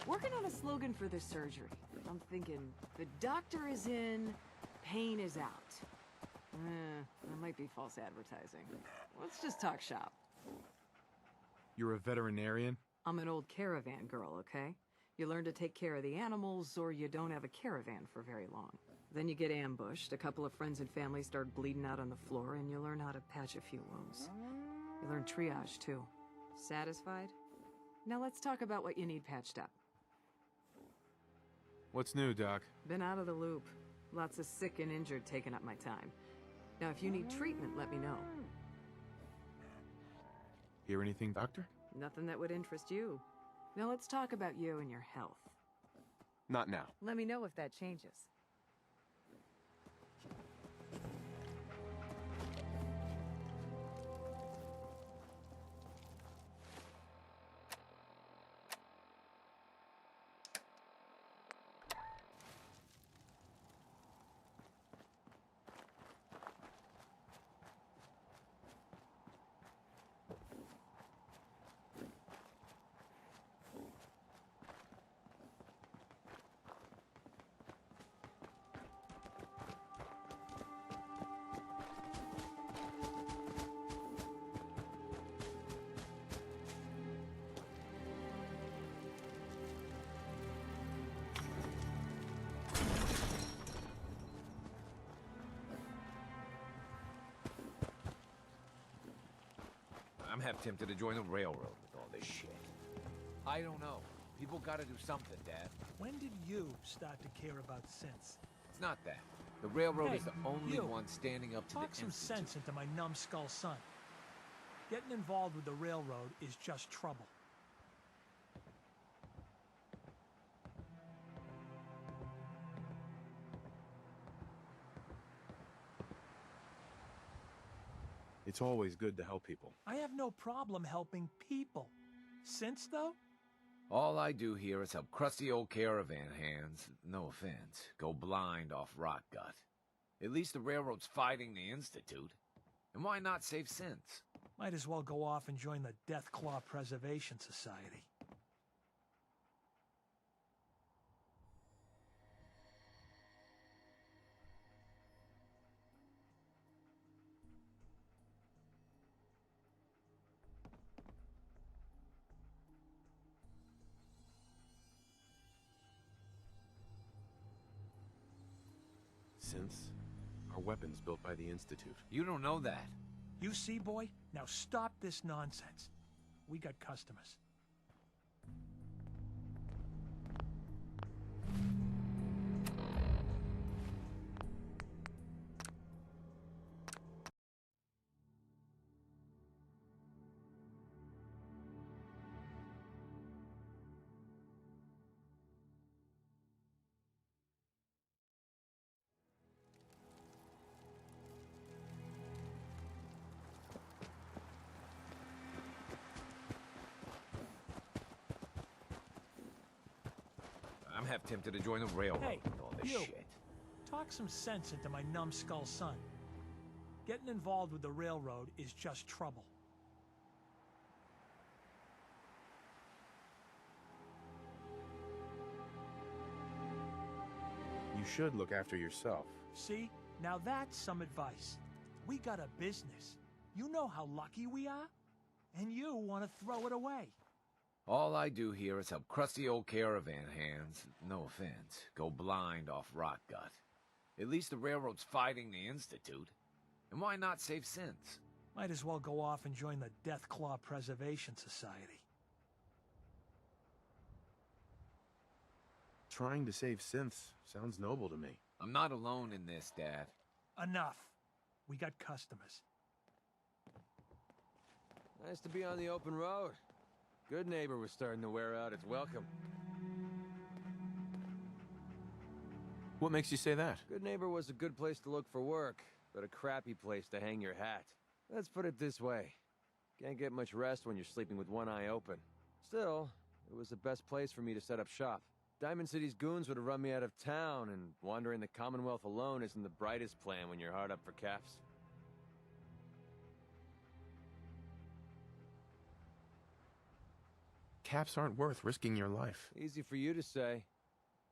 Working on a slogan for this surgery. I'm thinking, the doctor is in, pain is out. That might be false advertising. Let's just talk shop.
You're a veterinarian?
I'm an old caravan girl, okay? You learn to take care of the animals, or you don't have a caravan for very long. Then you get ambushed, a couple of friends and family start bleeding out on the floor, and you learn how to patch a few wounds. You learn triage, too. Satisfied? Now let's talk about what you need patched up.
What's new, Doc?
Been out of the loop. Lots of sick and injured taking up my time. Now, if you need treatment, let me know.
Hear anything, Doctor?
Nothing that would interest you. Now let's talk about you and your health.
Not now.
Let me know if that changes.
I'm half tempted to join the railroad with all this shit. I don't know. People gotta do something, Dad.
When did you start to care about sense?
It's not that. The railroad
Hey,
is the only
you.
one standing up to
Talk
the
some
Institute.
sense into my numbskull son. Getting involved with the railroad is just trouble.
It's always good to help people.
I have no problem helping people. Sense, though?
All I do here is help crusty old caravan hands, no offense, go blind off rot gut. At least the railroad's fighting the Institute. And why not save sense?
Might as well go off and join the Death Claw Preservation Society.
Synths are weapons built by the Institute.
You don't know that.
You see, boy? Now stop this nonsense. We got customers.
I'm half tempted to join the railroad
Hey,
with all this
you.
shit.
Talk some sense into my numbskull son. Getting involved with the railroad is just trouble.
You should look after yourself.
See? Now that's some advice. We got a business. You know how lucky we are? And you want to throw it away.
All I do here is help crusty old caravan hands, no offense, go blind off rot gut. At least the railroad's fighting the Institute. And why not save synths?
Might as well go off and join the Death Claw Preservation Society.
Trying to save synths sounds noble to me.
I'm not alone in this, Dad.
Enough. We got customers.
Nice to be on the open road. Good Neighbor was starting to wear out its welcome.
What makes you say that?
Good Neighbor was a good place to look for work, but a crappy place to hang your hat. Let's put it this way. Can't get much rest when you're sleeping with one eye open. Still, it was the best place for me to set up shop. Diamond City's goons would have run me out of town, and wandering the Commonwealth alone isn't the brightest plan when you're hard up for caps.
Caps aren't worth risking your life.
Easy for you to say.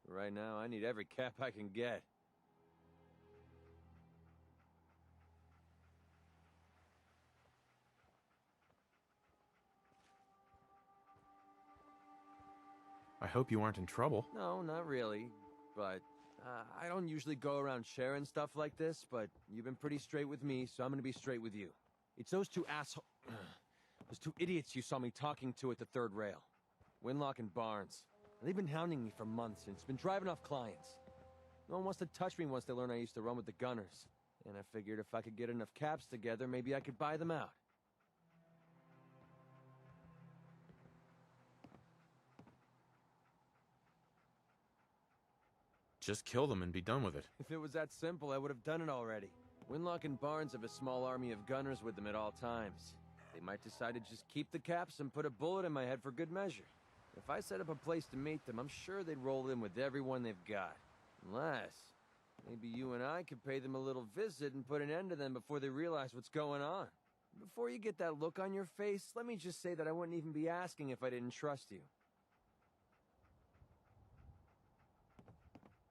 Right now, I need every cap I can get.
I hope you aren't in trouble.
No, not really. But, I don't usually go around sharing stuff like this, but you've been pretty straight with me, so I'm gonna be straight with you. It's those two those two idiots you saw me talking to at the third rail. Winlock and Barnes. They've been hounding me for months, and it's been driving off clients. No one wants to touch me once they learn I used to run with the Gunners. And I figured if I could get enough caps together, maybe I could buy them out.
Just kill them and be done with it.
If it was that simple, I would have done it already. Winlock and Barnes have a small army of gunners with them at all times. They might decide to just keep the caps and put a bullet in my head for good measure. If I set up a place to meet them, I'm sure they'd roll in with everyone they've got. Unless, maybe you and I could pay them a little visit and put an end to them before they realize what's going on. Before you get that look on your face, let me just say that I wouldn't even be asking if I didn't trust you.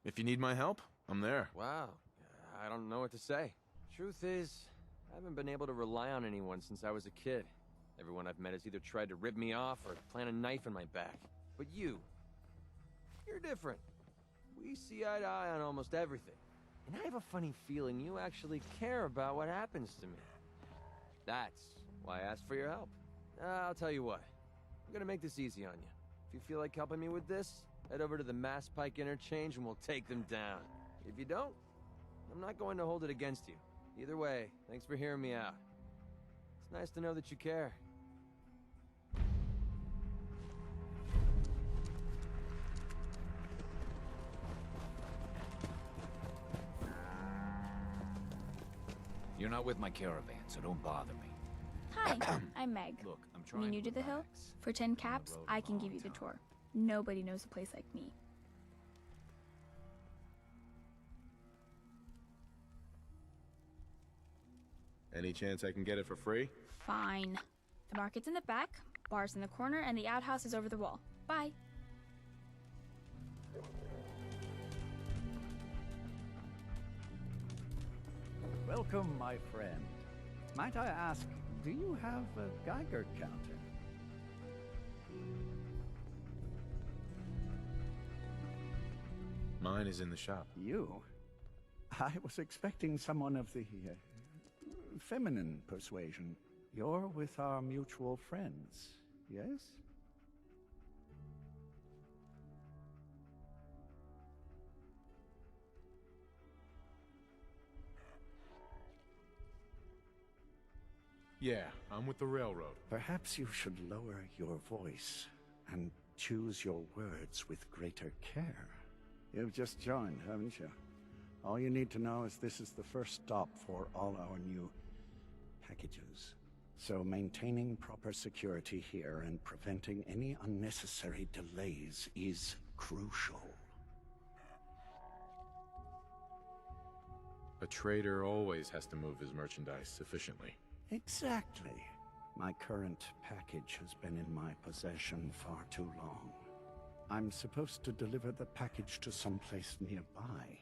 If you need my help, I'm there.
Wow, I don't know what to say. Truth is, I haven't been able to rely on anyone since I was a kid. Everyone I've met has either tried to rip me off or plant a knife in my back. But you're different. We see eye to eye on almost everything. And I have a funny feeling you actually care about what happens to me. That's why I asked for your help. I'll tell you what. I'm gonna make this easy on you. If you feel like helping me with this, head over to the Mass Pike Interchange and we'll take them down. If you don't, I'm not going to hold it against you. Either way, thanks for hearing me out. It's nice to know that you care.
You're not with my caravan, so don't bother me.
Hi, I'm Meg.
Look, I'm trying
You new to the hill? For 10 caps, I can give you the tour. Nobody knows a place like me.
Any chance I can get it for free?
Fine. The market's in the back, bar's in the corner, and the outhouse is over the wall. Bye.
Welcome, my friend. Might I ask, do you have a Geiger counter?
Mine is in the shop.
You? I was expecting someone of the feminine persuasion. You're with our mutual friends, yes?
Yeah, I'm with the railroad.
Perhaps you should lower your voice and choose your words with greater care. You've just joined, haven't you? All you need to know is this is the first stop for all our new packages. So maintaining proper security here and preventing any unnecessary delays is crucial.
A trader always has to move his merchandise efficiently.
Exactly. My current package has been in my possession far too long. I'm supposed to deliver the package to someplace nearby,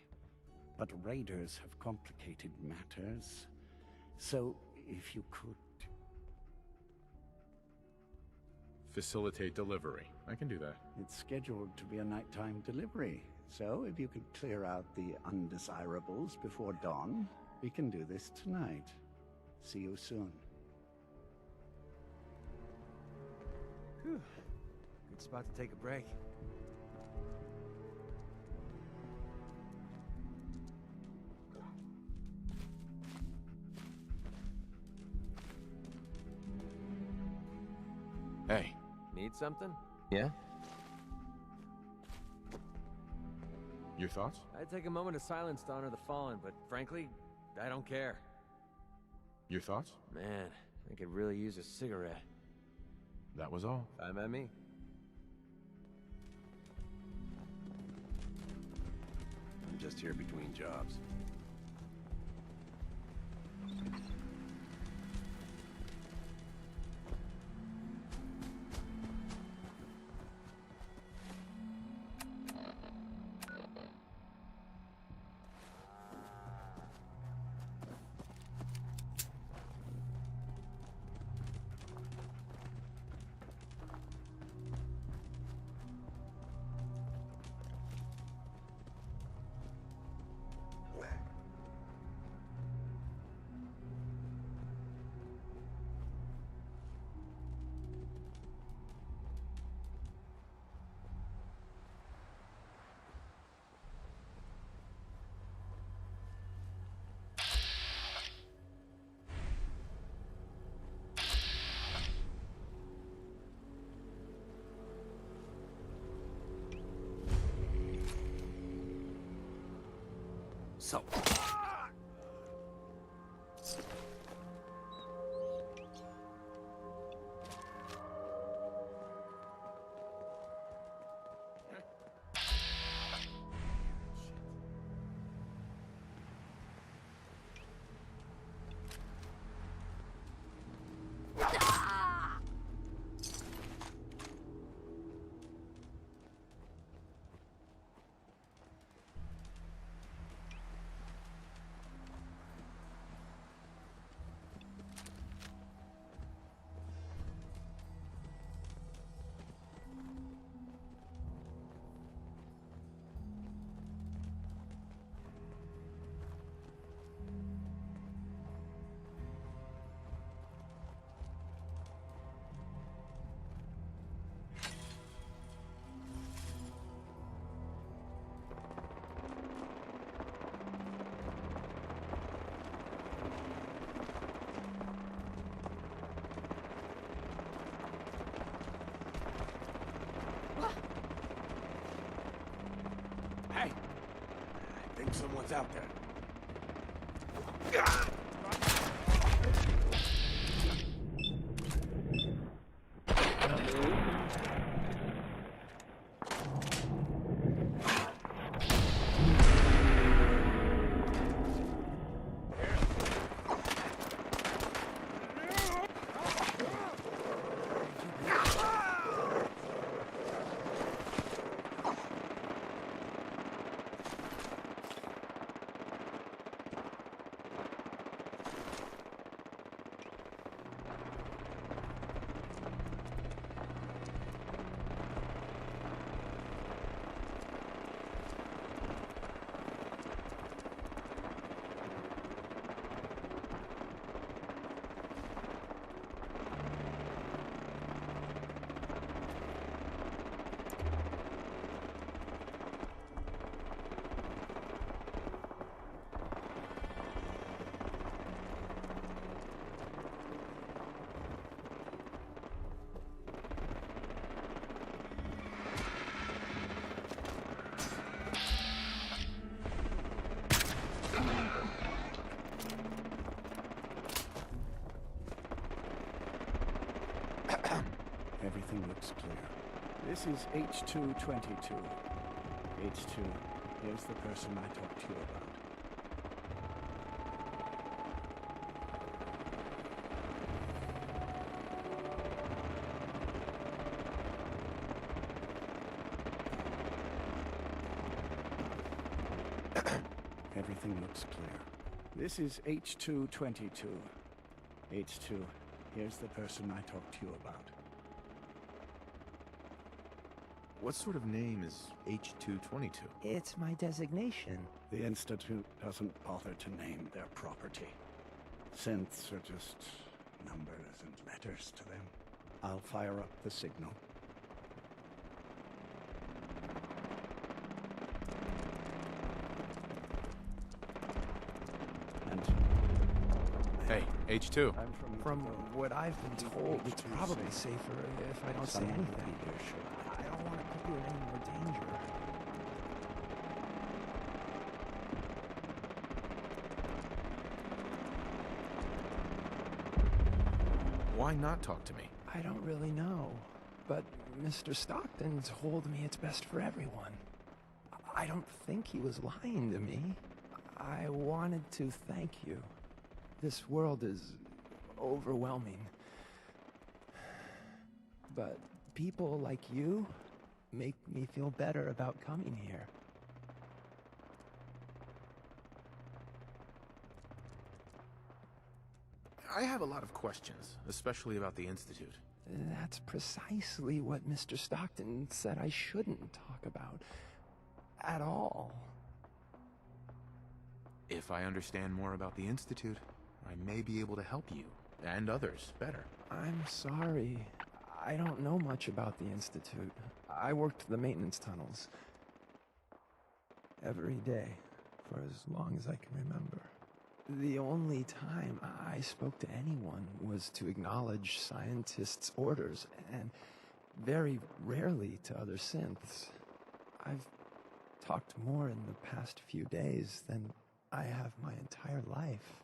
but raiders have complicated matters. So, if you could...
Facilitate delivery. I can do that.
It's scheduled to be a nighttime delivery, so if you could clear out the undesirables before dawn, we can do this tonight. See you soon.
Whew. Good spot to take a break.
Hey.
Need something? Yeah?
Your thoughts?
I'd take a moment of silence to honor the fallen, but frankly, I don't care.
Your thoughts?
Man, I could really use a cigarette.
That was all.
Fine by me.
I'm just here between jobs. So... Hey! I think someone's out there.
Everything looks clear. This is H222. H2, here's the person I talked to you about. Everything looks clear. This is H222. H2, here's the person I talked to you about.
What sort of name is H222?
It's my designation.
The Institute doesn't bother to name their property. Synths are just numbers and letters to them. I'll fire up the signal.
Hey, H2.
From what I've been told, it's probably safer if I don't say anything. I don't want to put you in any more danger.
Why not talk to me?
I don't really know, but Mr. Stockton told me it's best for everyone. I don't think he was lying to me. I wanted to thank you. This world is overwhelming. But people like you make me feel better about coming here.
I have a lot of questions, especially about the Institute.
That's precisely what Mr. Stockton said I shouldn't talk about. At all.
If I understand more about the Institute, I may be able to help you, and others, better.
I'm sorry. I don't know much about the Institute. I worked the maintenance tunnels. Every day, for as long as I can remember. The only time I spoke to anyone was to acknowledge scientists' orders, and very rarely to other synths. I've talked more in the past few days than I have my entire life.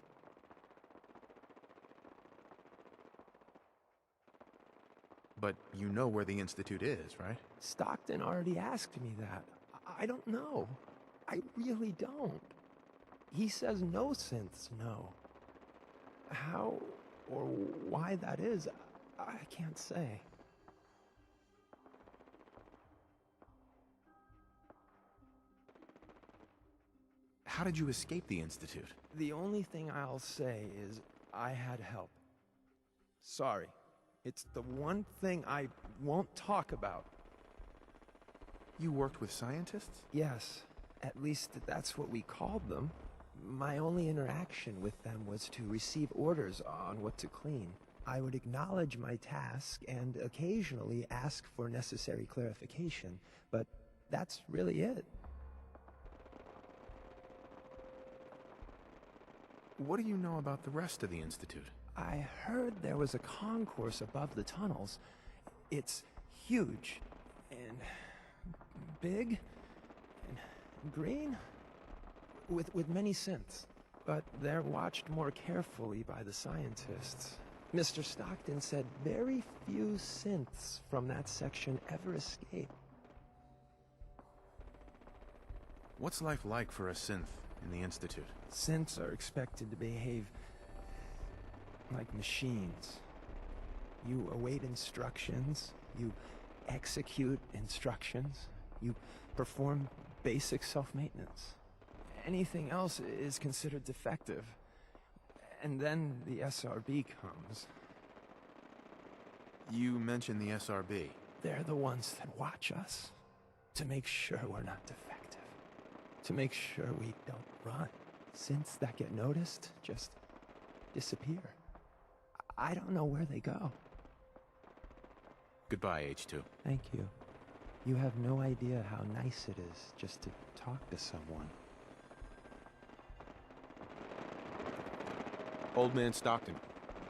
But you know where the Institute is, right?
Stockton already asked me that. I don't know. I really don't. He says no synths know. How or why that is, I can't say.
How did you escape the Institute?
The only thing I'll say is I had help. Sorry. It's the one thing I won't talk about.
You worked with scientists?
Yes. At least that's what we called them. My only interaction with them was to receive orders on what to clean. I would acknowledge my task and occasionally ask for necessary clarification, but that's really it.
What do you know about the rest of the Institute?
I heard there was a concourse above the tunnels. It's huge and big and green with many synths, but they're watched more carefully by the scientists. Mr. Stockton said very few synths from that section ever escape.
What's life like for a synth in the Institute?
Synths are expected to behave like machines. You await instructions, you execute instructions, you perform basic self-maintenance. Anything else is considered defective. And then the SRB comes.
You mentioned the SRB.
They're the ones that watch us, to make sure we're not defective, to make sure we don't run. Synths that get noticed just disappear. I don't know where they go.
Goodbye, H2.
Thank you. You have no idea how nice it is just to talk to someone.
Old Man Stockton.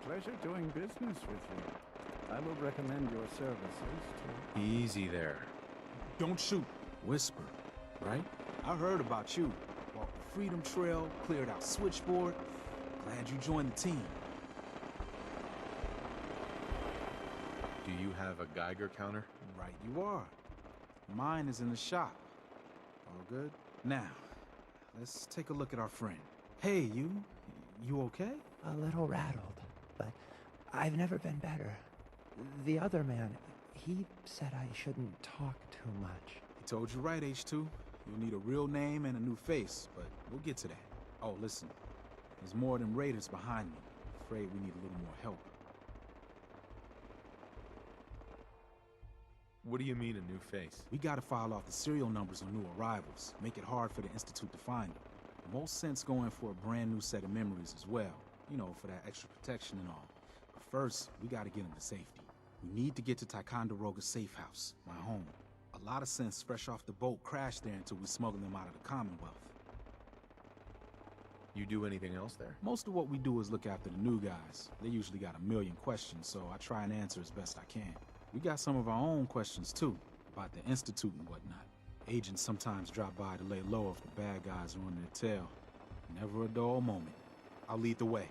Pleasure doing business with you. I will recommend your services to...
Easy there.
Don't shoot. Whisper, right? I heard about you. Walked the Freedom Trail, cleared out Switchboard. Glad you joined the team.
Do you have a Geiger counter?
Right you are. Mine is in the shop. All good? Now, let's take a look at our friend. Hey, you okay?
A little rattled, but I've never been better. The other man, he said I shouldn't talk too much.
He told you right, H2. You'll need a real name and a new face, but we'll get to that. Oh, listen. There's more than raiders behind me. Afraid we need a little more help.
What do you mean, a new face?
We gotta file off the serial numbers on new arrivals. Make it hard for the Institute to find them. Most sense going for a brand new set of memories as well. You know, for that extra protection and all. But first, we gotta get them to safety. We need to get to Ticonderoga's safe house, my home. A lot of sense fresh off the boat crashed there until we smuggled them out of the Commonwealth.
You do anything else there?
Most of what we do is look after the new guys. They usually got a million questions, so I try and answer as best I can. We got some of our own questions too, about the Institute and whatnot. Agents sometimes drop by to lay low if the bad guys are on their tail. Never a dull moment. I'll lead the way.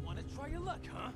Wanna try your luck, huh?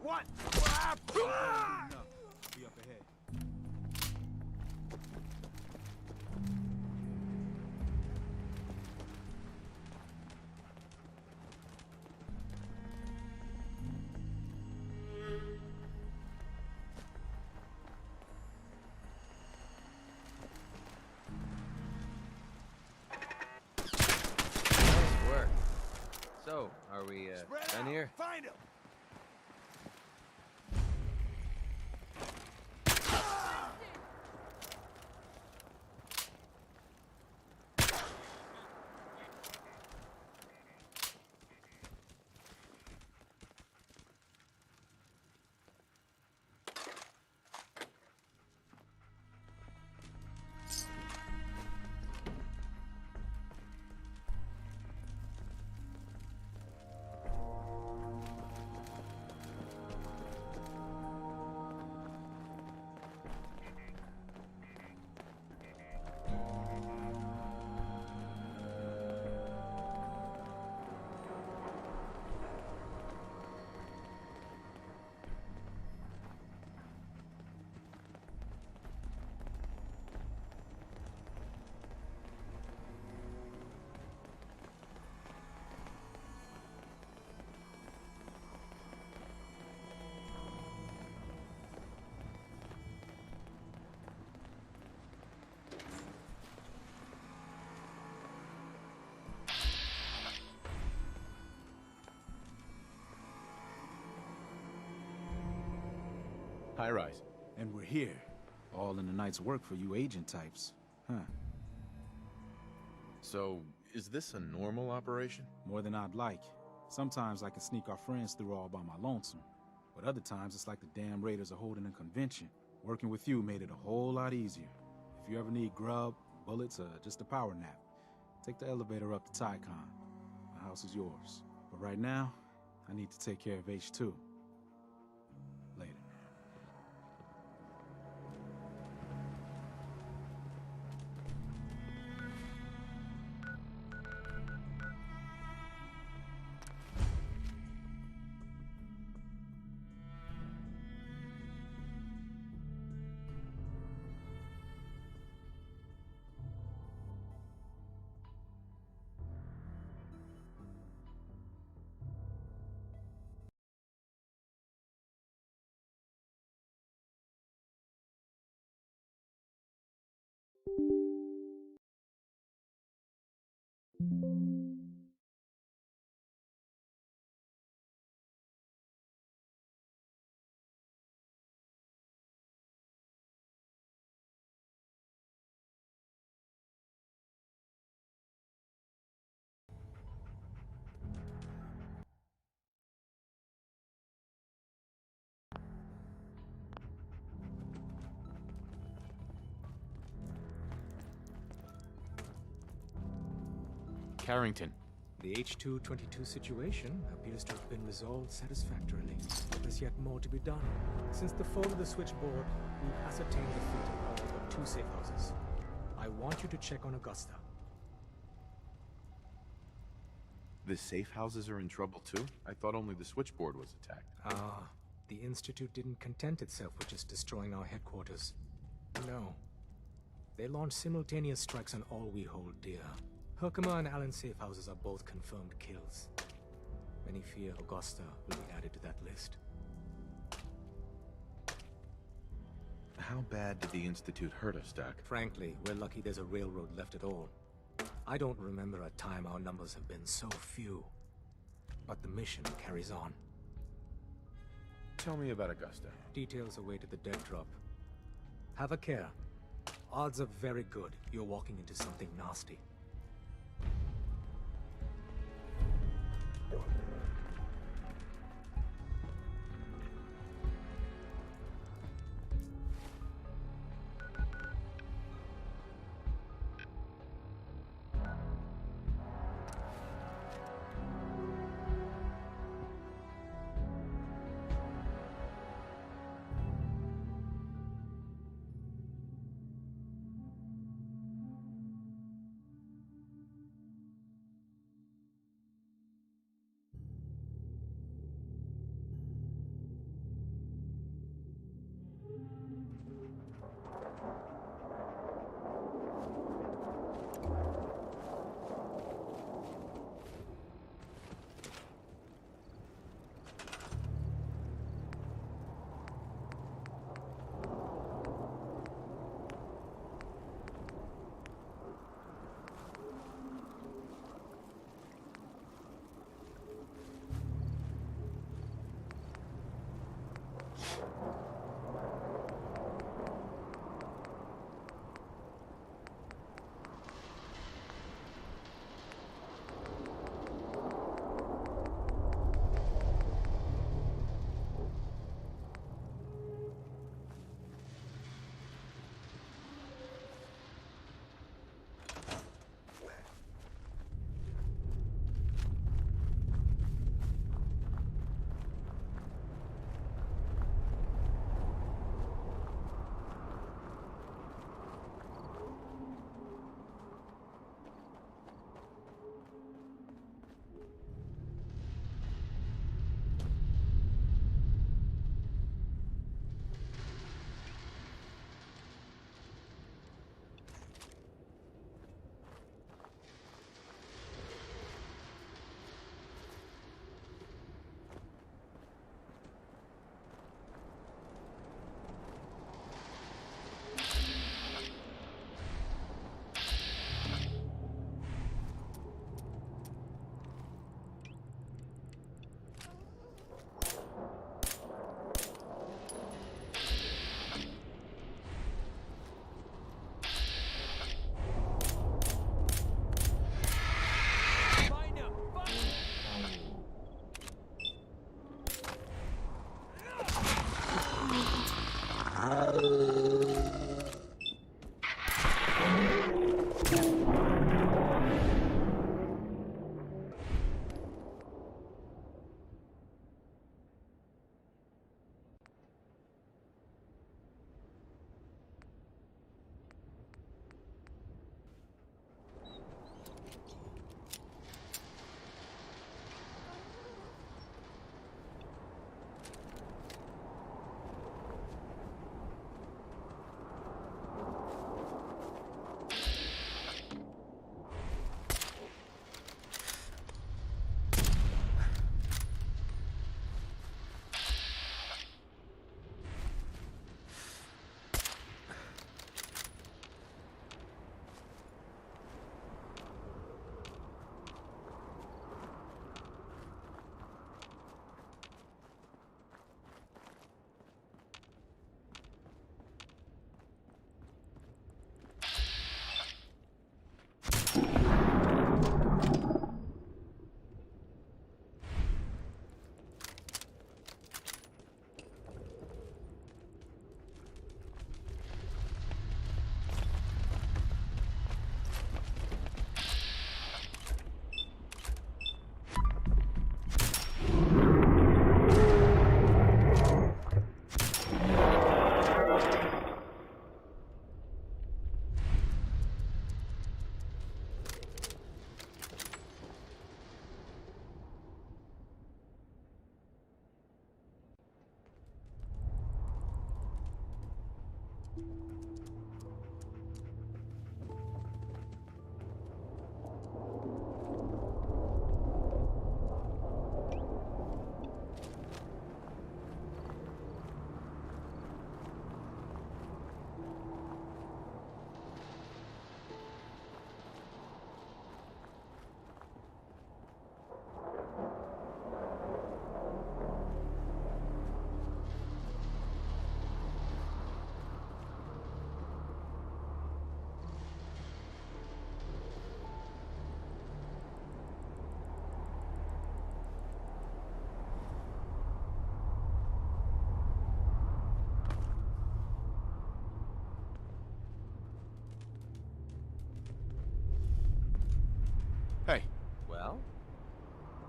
What?
Be up ahead.
Nice work. So, are we, done here?
Find him!
High rise.
And we're here. All in the night's work for you agent types. Huh.
So, is this a normal operation?
More than I'd like. Sometimes I can sneak our friends through all by my lonesome. But other times it's like the damn raiders are holding a convention. Working with you made it a whole lot easier. If you ever need grub, bullets, or just a power nap, take the elevator up to Tycon. My house is yours. But right now, I need to take care of H2. Later.
Carrington.
The H-222 situation appears to have been resolved satisfactorily. There's yet more to be done. Since the fall of the switchboard, we've ascertained the fate of all but 2 safe houses. I want you to check on Augusta.
The safe houses are in trouble too? I thought only the switchboard was attacked.
Ah, the Institute didn't content itself with just destroying our headquarters. No. They launched simultaneous strikes on all we hold dear. Herkimer and Allen's safe houses are both confirmed kills. Many fear Augusta will be added to that list.
How bad did the Institute hurt us, Doc?
Frankly, we're lucky there's a railroad left at all. I don't remember a time our numbers have been so few. But the mission carries on.
Tell me about Augusta.
Details await at the dead drop. Have a care. Odds are very good you're walking into something nasty.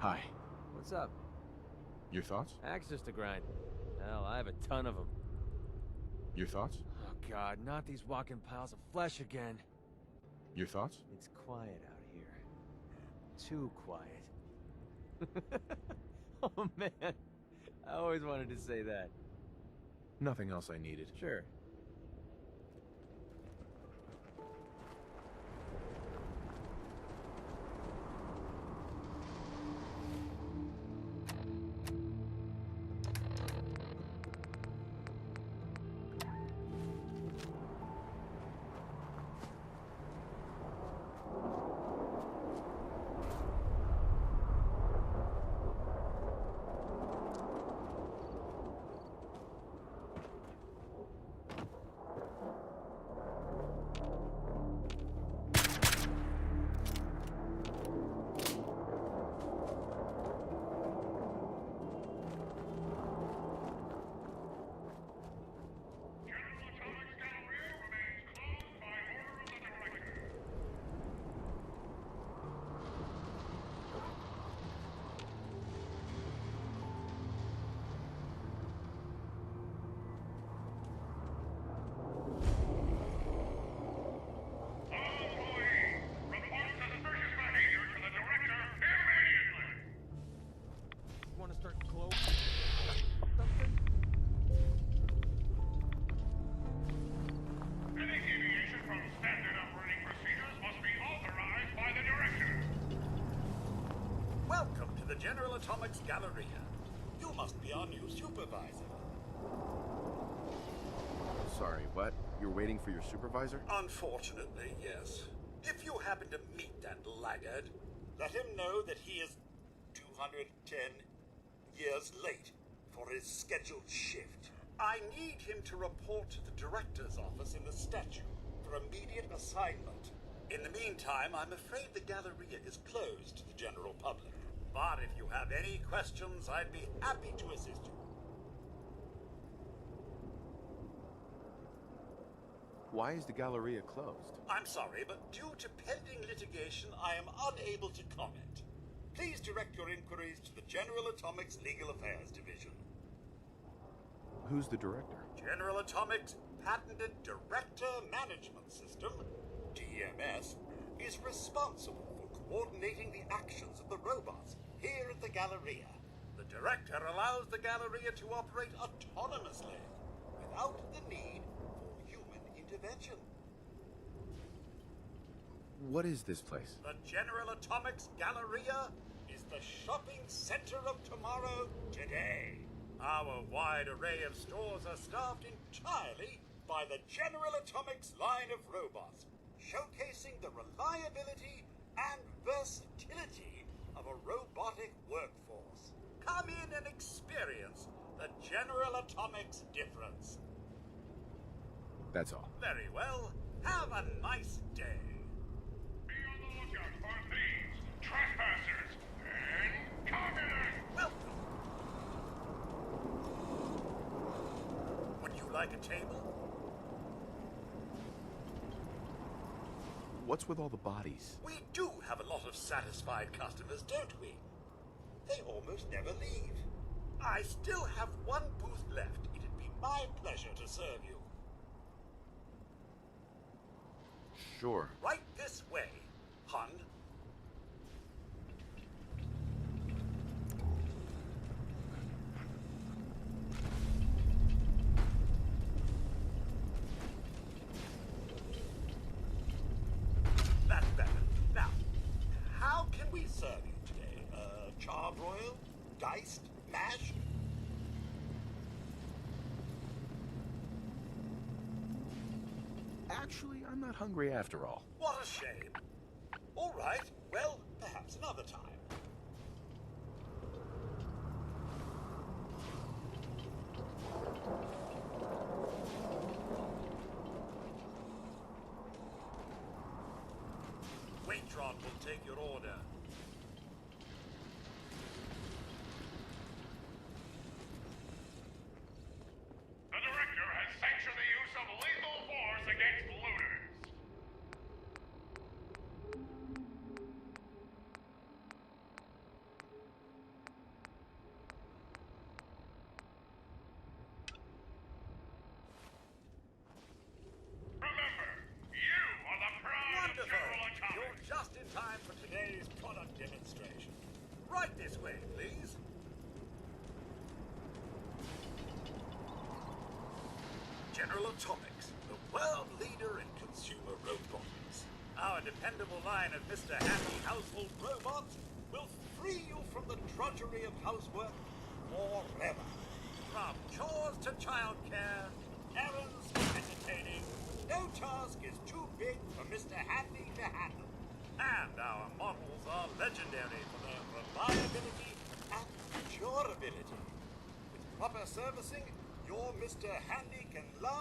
Hi.
What's up?
Your thoughts?
Access to grind. Hell, I have a ton of them.
Your thoughts?
Oh god, not these walking piles of flesh again.
Your thoughts?
It's quiet out here. Too quiet. Oh man, I always wanted to say that.
Nothing else I needed.
Sure.
Welcome to the General Atomics Galleria. You must be our new supervisor.
Sorry, what? You're waiting for your supervisor?
Unfortunately, yes. If you happen to meet that laggard, let him know that he is 210 years late for his scheduled shift. I need him to report to the director's office in the statue for immediate assignment. In the meantime, I'm afraid the Galleria is closed to the general public. But if you have any questions, I'd be happy to assist you.
Why is the Galleria closed?
I'm sorry, but due to pending litigation, I am unable to comment. Please direct your inquiries to the General Atomics Legal Affairs Division.
Who's the director?
General Atomics' patented Director Management System, DMS, is responsible for coordinating the actions of the robots here at the Galleria. The Director allows the Galleria to operate autonomously, without the need for human intervention.
What is this place?
The General Atomics Galleria is the shopping center of tomorrow today. Our wide array of stores are staffed entirely by the General Atomics line of robots, showcasing the reliability and versatility of a robotic workforce. Come in and experience the General Atomics difference.
That's all.
Very well. Have a nice day.
Be on the lookout for thieves, trespassers, and communists!
Welcome. Would you like a table?
What's with all the bodies?
We do have a lot of satisfied customers, don't we? They almost never leave. I still have one booth left. It'd be my pleasure to serve you.
Sure.
Right this way, Hun. That's better. Now, how can we serve you today? Charbroiled? Diced? Mashed?
Actually, I'm not hungry after all.
What a shame. All right, well, perhaps another time. Waitron will take your order.
The director has sanctioned the use of lethal force against looters.
Atomics, the world leader in consumer robotics. Our dependable line of Mr. Happy Household Robots will free you from the drudgery of housework forever. From chores to childcare, errands to entertaining, no task is too big for Mr. Happy to handle. And our models are legendary for their reliability and durability. With proper servicing, your Mr. Handy can love